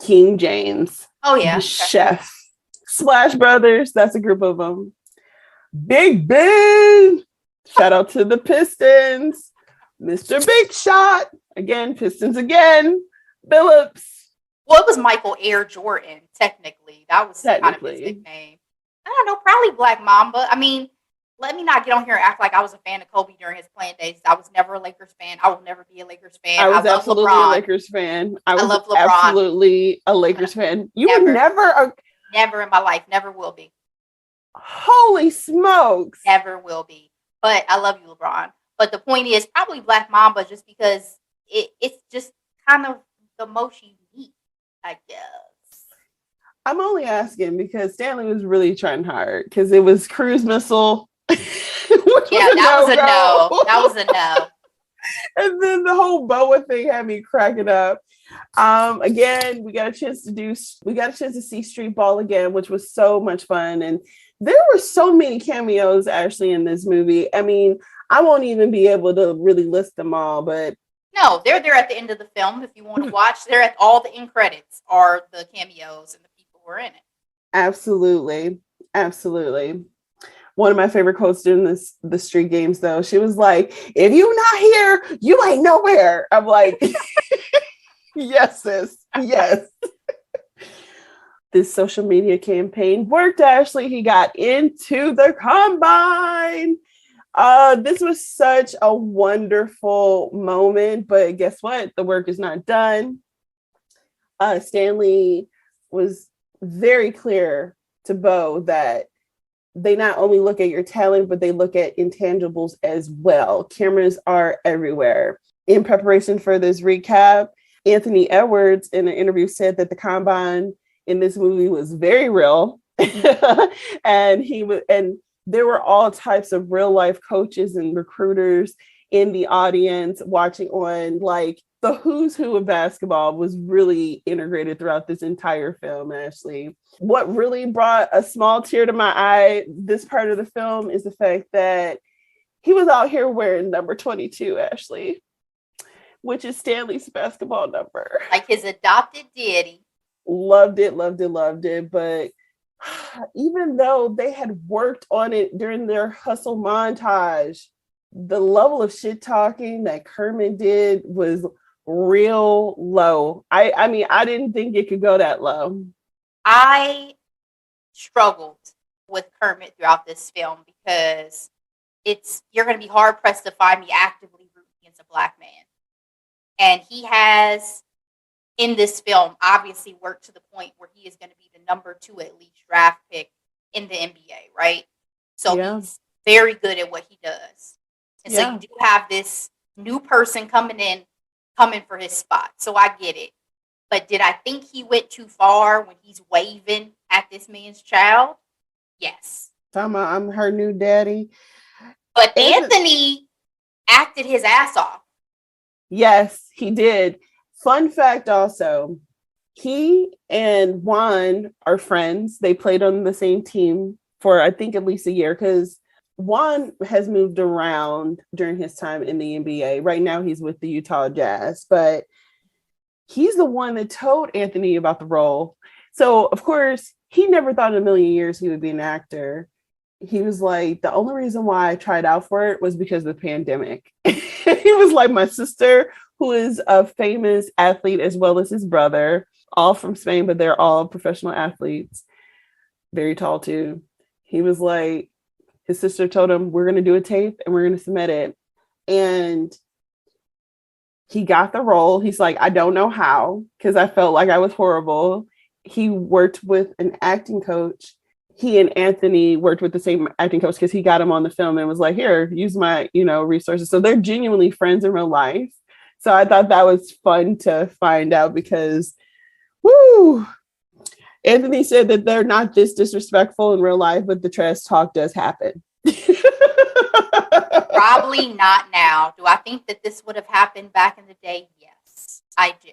King James. Oh, yeah. Okay. Chef. Splash Brothers, that's a group of them. Big Ben. Shout out to the Pistons. Mr. Big Shot. Again, Pistons again. Billups. Well, it was Michael Air Jordan, technically. That was kind of his nickname. I don't know, probably Black Mamba. I mean, let me not get on here and act like I was a fan of Kobe during his playing days. I was never a Lakers fan. I will never be a Lakers fan. I was absolutely a Lakers fan. I love LeBron. Absolutely a Lakers fan. You were never never in my life. Never will be. Holy smokes. Never will be. But I love you, LeBron. But the point is probably Black Mamba, just because it's just kind of the most unique, I guess. I'm only asking because Stanley was really trying hard, because it was cruise missile. That was a no. And then the whole Boa thing had me cracking up. Again, we got a chance to see Street Ball again, which was so much fun. And there were so many cameos, Ashley, in this movie. I mean, I won't even be able to really list them all, but no, they're there at the end of the film. If you want to watch, they're at all the end credits are the cameos and the people who are in it. Absolutely. One of my favorite quotes during the street games, though, she was like, "If you not here, you ain't nowhere." I'm like, yes, sis. Yes. This social media campaign worked, Ashley. He got into the combine. This was such a wonderful moment, but guess what? The work is not done. Stanley was very clear to Bo that they not only look at your talent, but they look at intangibles as well. Cameras are everywhere. In preparation for this recap, Anthony Edwards in an interview said that the combine in this movie was very real. and there were all types of real life coaches and recruiters in the audience watching on, like, the who's who of basketball was really integrated throughout this entire film, Ashley. What really brought a small tear to my eye, this part of the film, is the fact that he was out here wearing number 22, Ashley, which is Stanley's basketball number. Like his adopted deity. Loved it. But even though they had worked on it during their hustle montage, the level of shit talking that Kermit did was real low. I mean, I didn't think it could go that low. I struggled with Kermit throughout this film because you're going to be hard pressed to find me actively rooting against a black man. And he has, in this film, obviously worked to the point where he is going to be the number 2 elite draft pick in the NBA, right? So he's very good at what he does. And so you do have this new person coming for his spot. So I get it. But did I think he went too far when he's waving at this man's child? Yes. I'm her new daddy. But Anthony acted his ass off. Yes, he did. Fun fact also, he and Juan are friends. They played on the same team for, I think, at least a year, because Juan has moved around during his time in the NBA. Right now, he's with the Utah Jazz, but he's the one that told Anthony about the role. So, of course, he never thought in a million years he would be an actor. He was like, the only reason why I tried out for it was because of the pandemic. He was like, my sister, who is a famous athlete, as well as his brother, all from Spain, but they're all professional athletes, very tall too. He was like, his sister told him, we're going to do a tape and we're going to submit it. And he got the role. He's like, I don't know how, because I felt like I was horrible. He worked with an acting coach. He and Anthony worked with the same acting coach because he got him on the film and was like, here, use my, resources. So they're genuinely friends in real life. So I thought that was fun to find out because, Anthony said that they're not this disrespectful in real life, but the trash talk does happen. Probably not now. Do I think that this would have happened back in the day? Yes, I do.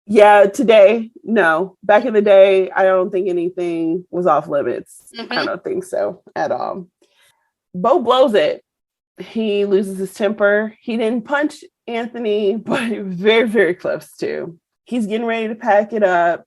Yeah, today, no. Back in the day, I don't think anything was off limits. Mm-hmm. I don't think so at all. Bo blows it. He loses his temper. He didn't punch Anthony, but he was very, very close to. He's getting ready to pack it up.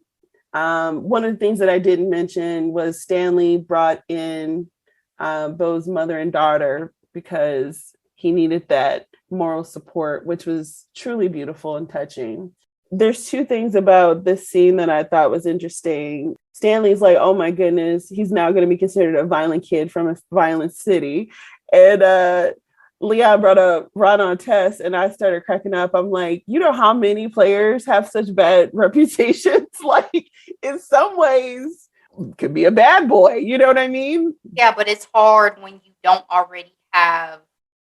One of the things that I didn't mention was Stanley brought in Bo's mother and daughter because he needed that moral support, which was truly beautiful and touching. There's 2 things about this scene that I thought was interesting. Stanley's like, oh my goodness, he's now going to be considered a violent kid from a violent city. And Leon brought up Ron Artest, and I started cracking up. I'm like, you know how many players have such bad reputations? Like, in some ways, could be a bad boy. You know what I mean? Yeah, but it's hard when you don't already have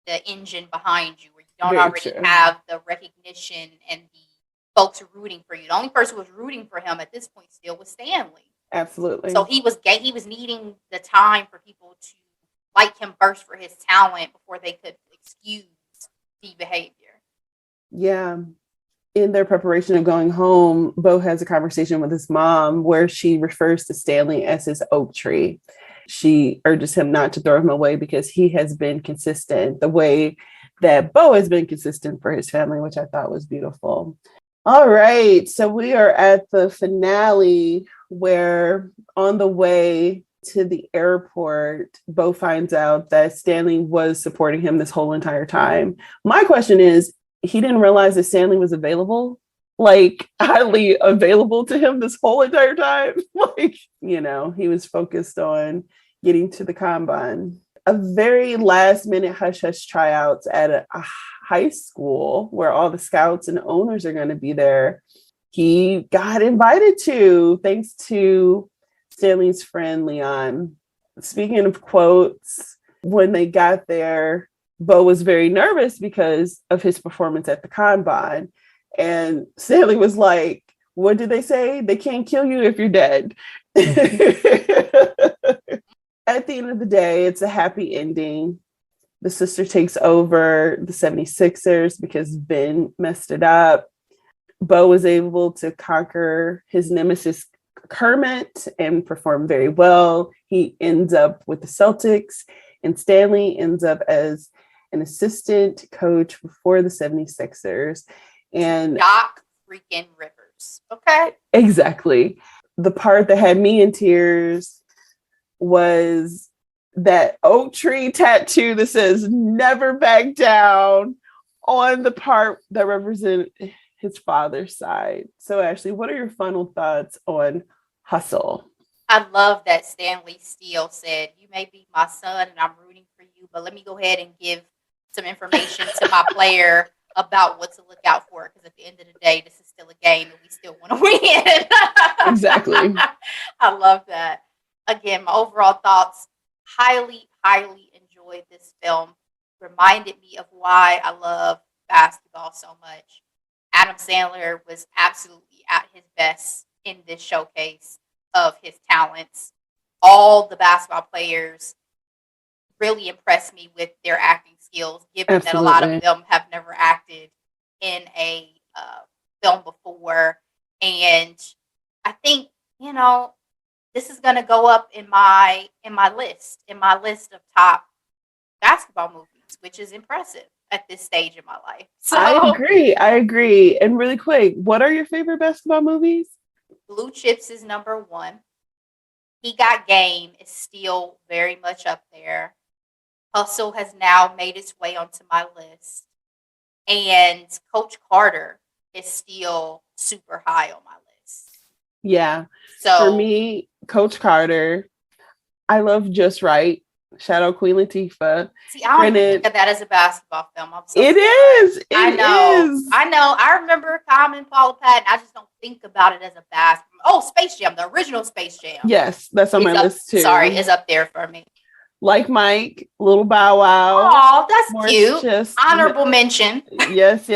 the engine behind you, or you don't already have the recognition and the folks are rooting for you. The only person who was rooting for him at this point still was Stanley. Absolutely. So he was needing the time for people to like him first for his talent before they could excuse the behavior. Yeah. In their preparation of going home, Bo has a conversation with his mom where she refers to Stanley as his oak tree. She urges him not to throw him away because he has been consistent the way that Bo has been consistent for his family, which I thought was beautiful. All right, so we are at the finale where on the way to the airport, Bo finds out that Stanley was supporting him this whole entire time. My question is, he didn't realize that Stanley was available, like highly available to him this whole entire time. Like, he was focused on getting to the combine. A very last minute hush hush tryouts at a high school where all the scouts and owners are going to be there. He got invited to, thanks to Stanley's friend Leon. speaking of quotes, when they got there, Bo was very nervous because of his performance at the Kanban. And Stanley was like, what did they say? They can't kill you if you're dead. At the end of the day, it's a happy ending. The sister takes over the 76ers because Ben messed it up. Bo was able to conquer his nemesis Kermit and perform very well. He ends up with the Celtics, and Stanley ends up as an assistant coach for the 76ers. And Doc freaking Rivers. Okay. Exactly. The part that had me in tears was that oak tree tattoo that says never back down on the part that represents his father's side. So Ashley, what are your final thoughts on Hustle? I love that Stanley Steele said, you may be my son and I'm rooting for you, but let me go ahead and give some information to my player about what to look out for, because at the end of the day, this is still a game and we still want to win. Exactly. I love that. Again, my overall thoughts, highly enjoyed this film. Reminded me of why I love basketball so much. Adam Sandler was absolutely at his best in this showcase of his talents. All the basketball players really impressed me with their acting skills, given Absolutely. that a lot of them have never acted in a film before. And I think, this is going to go up in my list of top basketball movies, which is impressive at this stage in my life. So I agree. And really quick, what are your favorite basketball movies? Blue Chips is number one. He Got Game is still very much up there. Hustle has now made its way onto my list. And Coach Carter is still super high on my list. Yeah. So for me, Coach Carter, I love Just Right. Shout out Queen Latifah. See, I don't think of that as a basketball film. I'm so It sorry. is. I know. I remember Common, Paula Patton. I just don't think about it as a basketball. Oh, Space Jam, the original Space Jam. Yes, that's on my list too. Sorry, is up there for me. Like Mike, Little Bow Wow. Oh, that's cute. Honorable mention. Yes.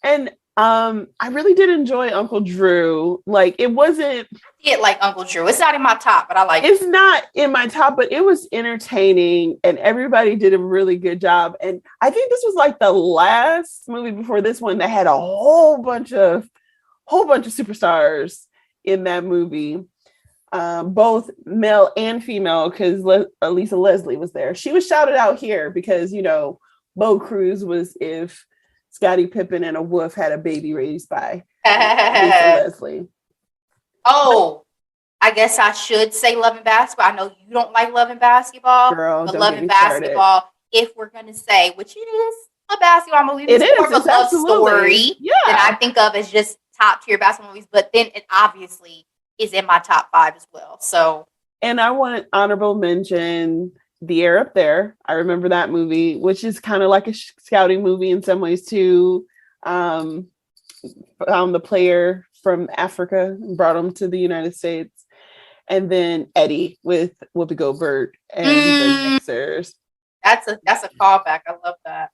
And I really did enjoy Uncle Drew. Like, it wasn't. I did like Uncle Drew. It's not in my top, but I like it. It's not in my top, but it was entertaining and everybody did a really good job. And I think this was like the last movie before this one that had a whole bunch of superstars in that movie. Both male and female, because Lisa Leslie was there. She was shouted out here because, Bo Cruz was if Scottie Pippen and a wolf had a baby raised by Lisa Leslie. Oh, I guess I should say Love and Basketball. I know you don't like Love and Basketball, Girl, but Love and Basketball, if we're going to say, which it is a basketball movie, it's more of a love story that I think of as just top tier basketball movies, but then it obviously is in my top 5 as well. So, and I want honorable mention The Air Up There. I remember that movie, which is kind of like a scouting movie in some ways too. Found the player from Africa and brought him to the United States. And then Eddie with Whoopi Goldberg and the Mixers. That's a callback. I love that.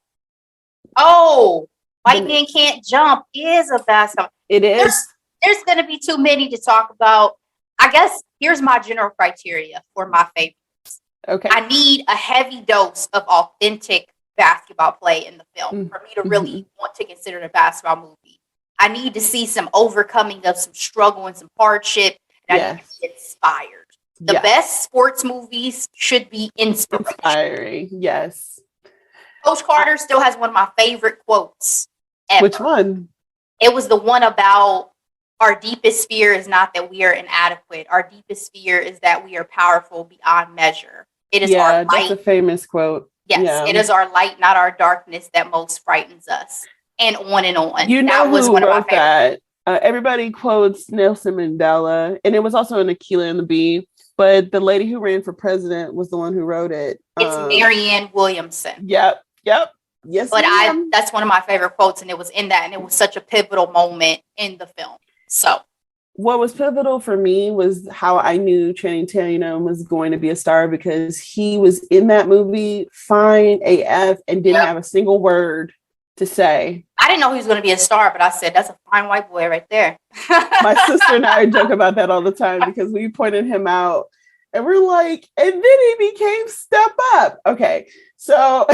Oh, White Man Can't Jump is a basketball. It is. There's going to be too many to talk about. I guess here's my general criteria for my favorites. Okay. I need a heavy dose of authentic basketball play in the film for me to really want to consider it a basketball movie. I need to see some overcoming of some struggle and some hardship. And I need to be inspired. The best sports movies should be inspiring. Yes. Coach Carter still has one of my favorite quotes ever. Which one? It was the one about our deepest fear is not that we are inadequate. Our deepest fear is that we are powerful beyond measure. It is our light. That's a famous quote. Yes, it is our light, not our darkness, that most frightens us. And on and on. That was one of my favorites. Everybody quotes Nelson Mandela, and it was also in Akeelah and the Bee. But the lady who ran for president was the one who wrote it. It's Marianne Williamson. Yep. Yes, but that's one of my favorite quotes, and it was in that, and it was such a pivotal moment in the film. So what was pivotal for me was how I knew Channing Tatum was going to be a star, because he was in that movie fine AF and didn't have a single word to say. I didn't know he was going to be a star, but I said, that's a fine white boy right there. My sister and I joke about that all the time because we pointed him out and we're like, and then he became Step Up. Okay, so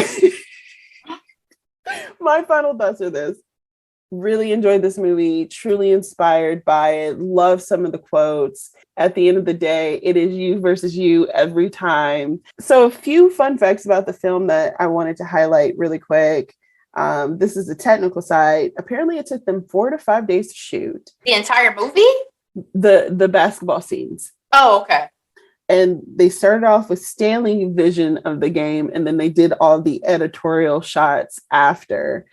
my final thoughts are this. Really enjoyed this movie, truly inspired by it, love some of the quotes. At the end of the day, it is you versus you every time. So a few fun facts about the film that I wanted to highlight really quick. This is the technical side. Apparently it took them 4 to 5 days to shoot. The entire movie? The basketball scenes. Oh, okay. And they started off with Stanley's vision of the game, and then they did all the editorial shots after.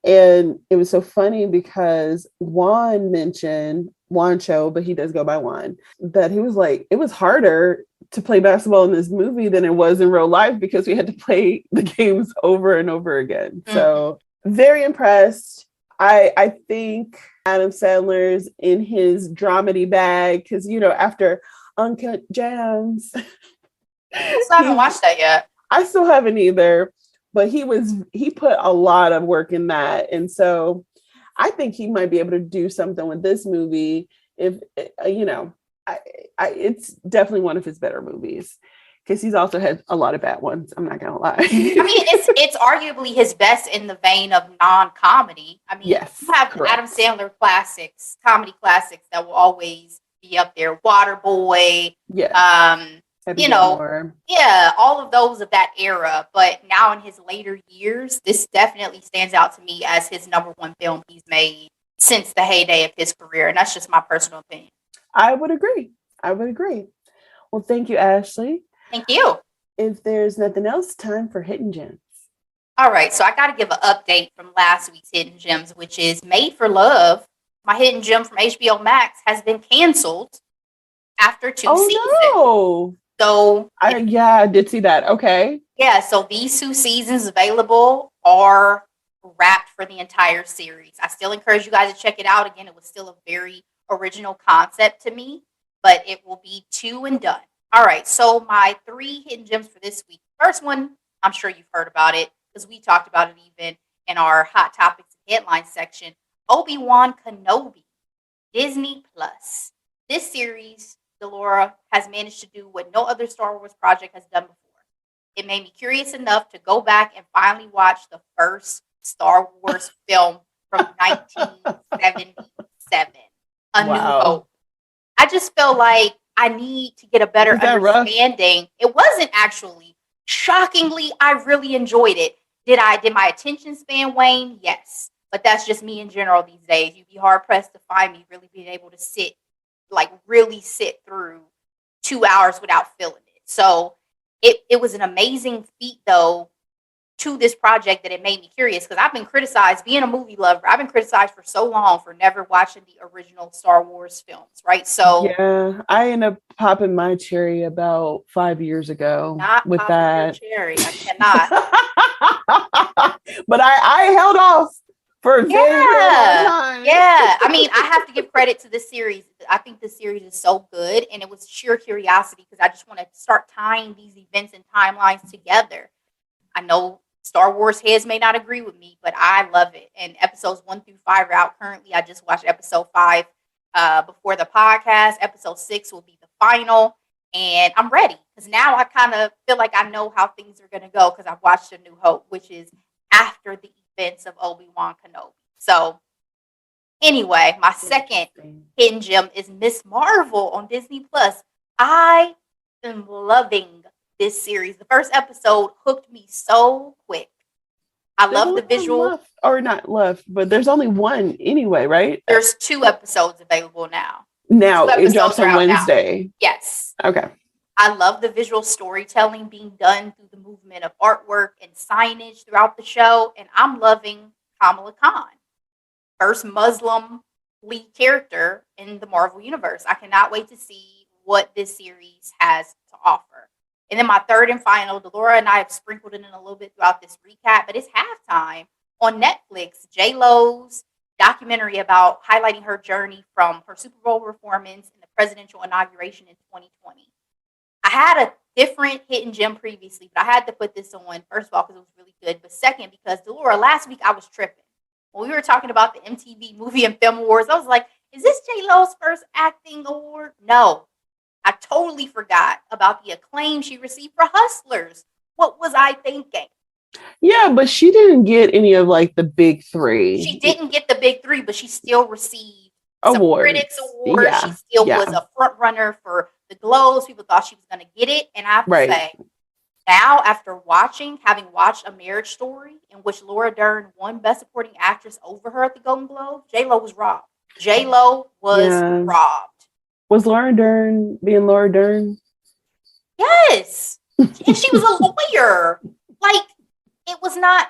And it was so funny because Juan mentioned, Juan Cho, but he does go by Juan, that he was like, it was harder to play basketball in this movie than it was in real life because we had to play the games over and over again. Mm-hmm. So very impressed. I think Adam Sandler's in his dramedy bag because, you know, after Uncut Gems. I still haven't watched that yet. I still haven't either. But he put a lot of work in that. And so I think he might be able to do something with this movie. If, you know, it's definitely one of his better movies because he's also had a lot of bad ones. I'm not going to lie. I mean, it's arguably his best in the vein of non-comedy. I mean, yes, you have correct. Adam Sandler classics, comedy classics that will always be up there. Waterboy. Yeah. You know, yeah, all of those of that era. But now in his later years, this definitely stands out to me as his number one film he's made since the heyday of his career. And that's just my personal opinion. I would agree. Well, thank you, Ashley. Thank you. If there's nothing else, time for Hidden Gems. All right. So I got to give an update from last week's Hidden Gems, which is Made for Love. My hidden gem from HBO Max has been canceled after 2 seasons. No. So I did see that. Okay. Yeah, so these 2 seasons available are wrapped for the entire series. I still encourage you guys to check it out. Again, it was still a very original concept to me, but it will be 2 and done. All right, so my 3 hidden gems for this week. First one, I'm sure you've heard about it because we talked about it even in our Hot Topics and Headlines section. Obi Wan Kenobi, Disney Plus. This series, Delora has managed to do what no other Star Wars project has done before. It made me curious enough to go back and finally watch the first Star Wars film from 1977, A New Hope. I just feel like I need to get a better understanding. Rough? It wasn't actually. Shockingly, I really enjoyed it. Did my attention span wane? Yes. But that's just me in general these days. You'd be hard pressed to find me really being able to really sit through 2 hours without feeling it. So it was an amazing feat, though, to this project that it made me curious because I've been criticized, being a movie lover, I've been criticized for so long for never watching the original Star Wars films, right? So yeah, I ended up popping my cherry about 5 years ago with that. Cherry, I cannot. But I held off for a very long time. Yeah. I mean, I have to give credit to this series. I think this series is so good, and it was sheer curiosity because I just want to start tying these events and timelines together. I know Star Wars heads may not agree with me, but I love it. And episodes 1 through 5 are out currently. I just watched episode 5 before the podcast. Episode 6 will be the final, and I'm ready because now I kind of feel like I know how things are going to go because I've watched A New Hope, which is after the events of Obi Wan Kenobi. So anyway, my second hidden gem is Miss Marvel on Disney Plus. I am loving this series. The first episode hooked me so quick. I love the visual. But there's only one anyway, right? There's 2 episodes available now. Now it drops on Wednesday. Now. Yes. Okay. I love the visual storytelling being done through the movement of artwork and signage throughout the show. And I'm loving Kamala Khan, first Muslim lead character in the Marvel Universe. I cannot wait to see what this series has to offer. And then my third and final, Delora and I have sprinkled it in a little bit throughout this recap, but it's Halftime on Netflix. J-Lo's documentary about highlighting her journey from her Super Bowl performance and the presidential inauguration in 2020. I had a different hidden gem previously, but I had to put this on, first of all, because it was really good, but second, because Delora, last week I was tripping. When we were talking about the MTV Movie and Film Awards, I was like, is this J-Lo's first acting award? No. I totally forgot about the acclaim she received for Hustlers. What was I thinking? Yeah, but she didn't get any of like the big three. She didn't get the big three, but she still received awards. Some critics awards. Yeah. She still was a front runner for the Globes. People thought she was going to get it. And I have to say, now after having watched A Marriage Story, in which Laura Dern won Best Supporting Actress over her at the Golden Globe, J-Lo was robbed. J-Lo was robbed. Was Laura Dern being Laura Dern? Yes. And she was a lawyer. Like, it was not.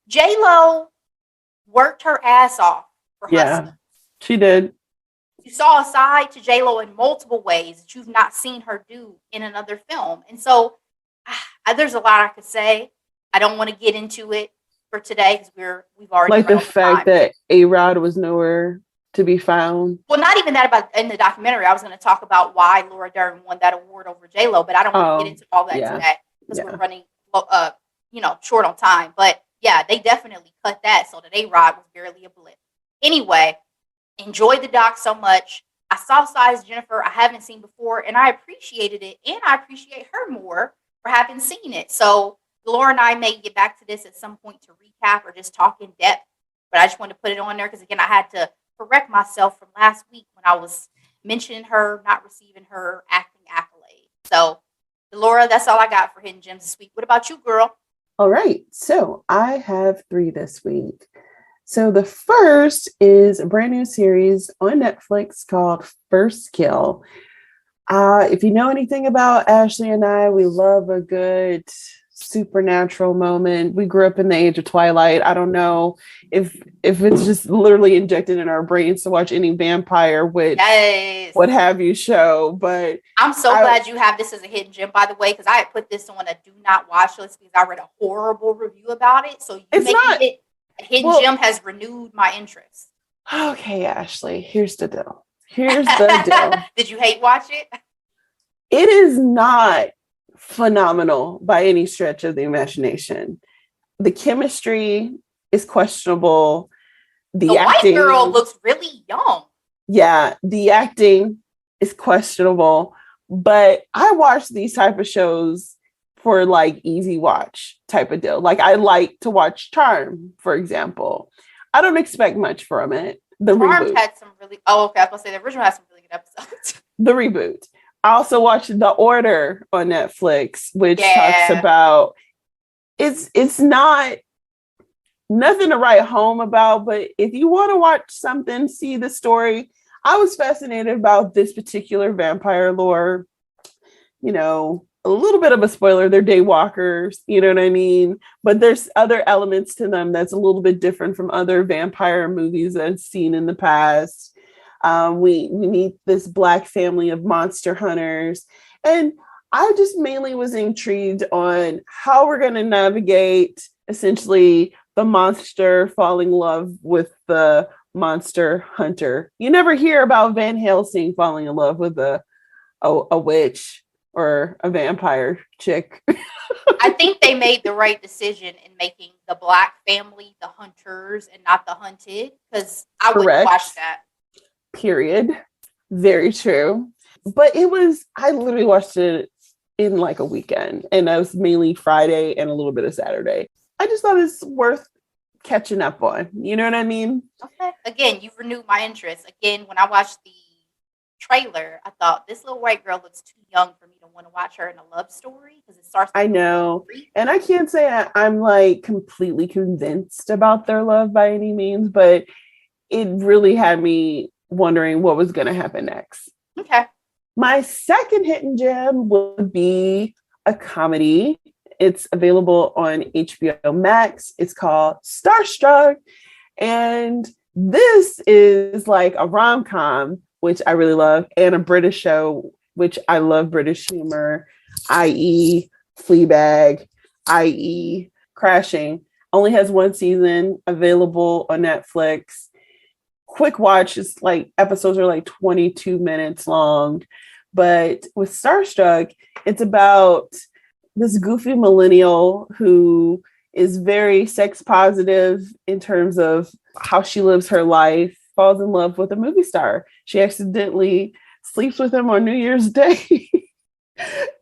J-Lo worked her ass off for Hustlers. She did. You saw a side to J-Lo in multiple ways that you've not seen her do in another film. And so there's a lot I could say. I don't want to get into it for today because we've already like the fact that A-Rod was nowhere to be found. Well, not even that about in the documentary. I was going to talk about why Laura Dern won that award over J-Lo, but I don't want to get into all that today because we're running short on time. But yeah, they definitely cut that so that A-Rod was barely a blip. Anyway, enjoyed the doc so much. I saw Size Jennifer I haven't seen before, and I appreciated it, and I appreciate her more for having seen it. So Laura and I may get back to this at some point to recap or just talk in depth, but I just wanted to put it on there because, again, I had to correct myself from last week when I was mentioning her not receiving her acting accolade. So, Laura, that's all I got for Hidden Gems this week. What about you, girl? All right. So I have 3 this week. So the first is a brand new series on Netflix called First Kill. If you know anything about Ashley and I, we love a good supernatural moment. We grew up in the age of Twilight. I don't know if it's just literally injected in our brains to watch any vampire with what have you show. But I'm so glad you have this as a hidden gem, by the way, because I had put this on a do not watch list because I read a horrible review about it. So you making it a hidden gem has renewed my interest. Okay, Ashley, here's the deal. Did you hate watch it? It is not phenomenal by any stretch of the imagination. The chemistry is questionable. The acting, white girl looks really young. Yeah, the acting is questionable. But I watch these type of shows for like easy watch type of deal. Like I like to watch Charm, for example. I don't expect much from it. The Charmed reboot had some really. Oh, okay. I was gonna say the original has some really good episodes. The reboot. I also watched The Order on Netflix, which talks about it's not nothing to write home about, but if you want to watch something, see the story. I was fascinated about this particular vampire lore. You know, a little bit of a spoiler, they're daywalkers, you know what I mean? But there's other elements to them that's a little bit different from other vampire movies that I've seen in the past. We meet this Black family of monster hunters. And I just mainly was intrigued on how we're going to navigate essentially the monster falling in love with the monster hunter. You never hear about Van Helsing falling in love with a witch or a vampire chick. I think they made the right decision in making the Black family the hunters and not the hunted, because I wouldn't watch that. Period. Very true. But I literally watched it in like a weekend, and that was mainly Friday and a little bit of Saturday. I just thought it's worth catching up on. You know what I mean? Okay. Again, you've renewed my interest. Again, when I watched the trailer, I thought this little white girl looks too young for me to want to watch her in a love story because it starts. I know. And I can't say I'm like completely convinced about their love by any means, but it really had me wondering what was going to happen next. Okay. My second hidden gem would be a comedy. It's available on HBO Max. It's called Starstruck. And this is like a rom-com, which I really love, and a British show, which I love British humor, i.e. Fleabag, i.e. Crashing. Only has 1 season available on Netflix. quick watch. It's like episodes are like 22 minutes long. But with Starstruck, it's about this goofy millennial who is very sex positive in terms of how she lives her life, falls in love with a movie star. She accidentally sleeps with him on New Year's Day.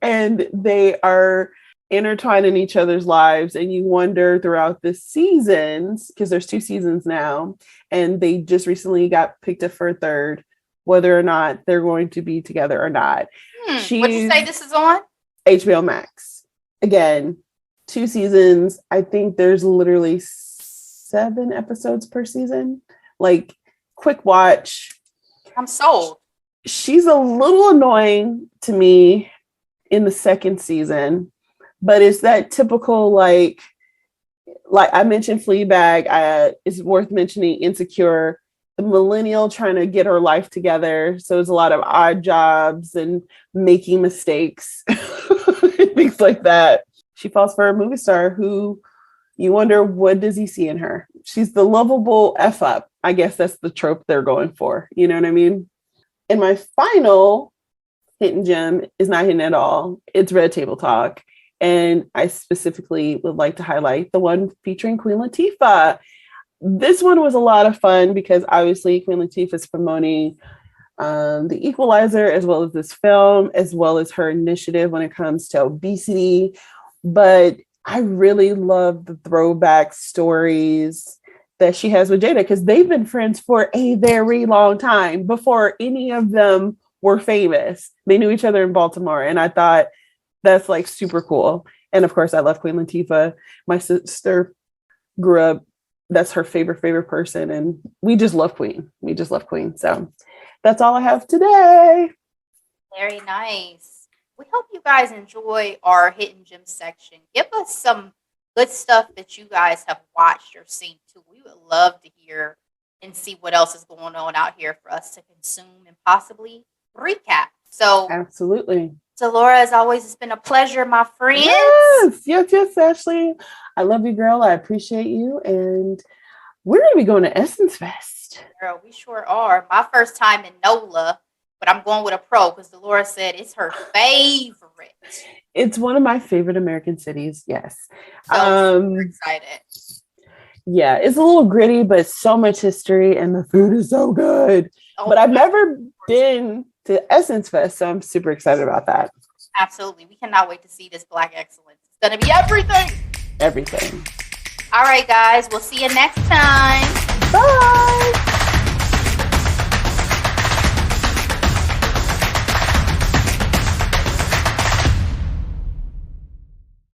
And they are intertwined in each other's lives. And you wonder throughout the seasons, because there's 2 seasons now, and they just recently got picked up for a third, whether or not they're going to be together or not. What'd you say this is on? HBO Max. Again, 2 seasons. I think there's literally 7 episodes per season. Like, quick watch. I'm sold. She's a little annoying to me in the 2nd season, but it's that typical, like I mentioned Fleabag, it's worth mentioning Insecure, the millennial trying to get her life together. So it's a lot of odd jobs and making mistakes, things like that. She falls for a movie star who you wonder, what does he see in her? She's the lovable F up. I guess that's the trope they're going for. You know what I mean? And my final hidden gem is not hidden at all. It's Red Table Talk. And I specifically would like to highlight the one featuring Queen Latifah. This one was a lot of fun because obviously Queen Latifah is promoting The Equalizer, as well as this film, as well as her initiative when it comes to obesity. But I really love the throwback stories that she has with Jada, because they've been friends for a very long time before any of them were famous. They knew each other in Baltimore. And I thought that's like super cool. And of course, I love Queen Latifah. My sister grew up, that's her favorite person. And we just love Queen. So that's all I have today. Very nice. We hope you guys enjoy our hidden gem section. Give us some good stuff that you guys have watched or seen too. We would love to hear and see what else is going on out here for us to consume and possibly recap. So absolutely. Delora, as always, it's been a pleasure, my friend. Yes, Ashley. I love you, girl. I appreciate you. And we're going to be going to Essence Fest. Girl, we sure are. My first time in NOLA, but I'm going with a pro because Delora said it's her favorite. It's one of my favorite American cities. Yes. So super excited. Yeah, it's a little gritty, but so much history and the food is so good. But I've never been to Essence Fest, so I'm super excited about that. Absolutely. We cannot wait to see this Black excellence. It's going to be everything. Everything. All right, guys. We'll see you next time. Bye.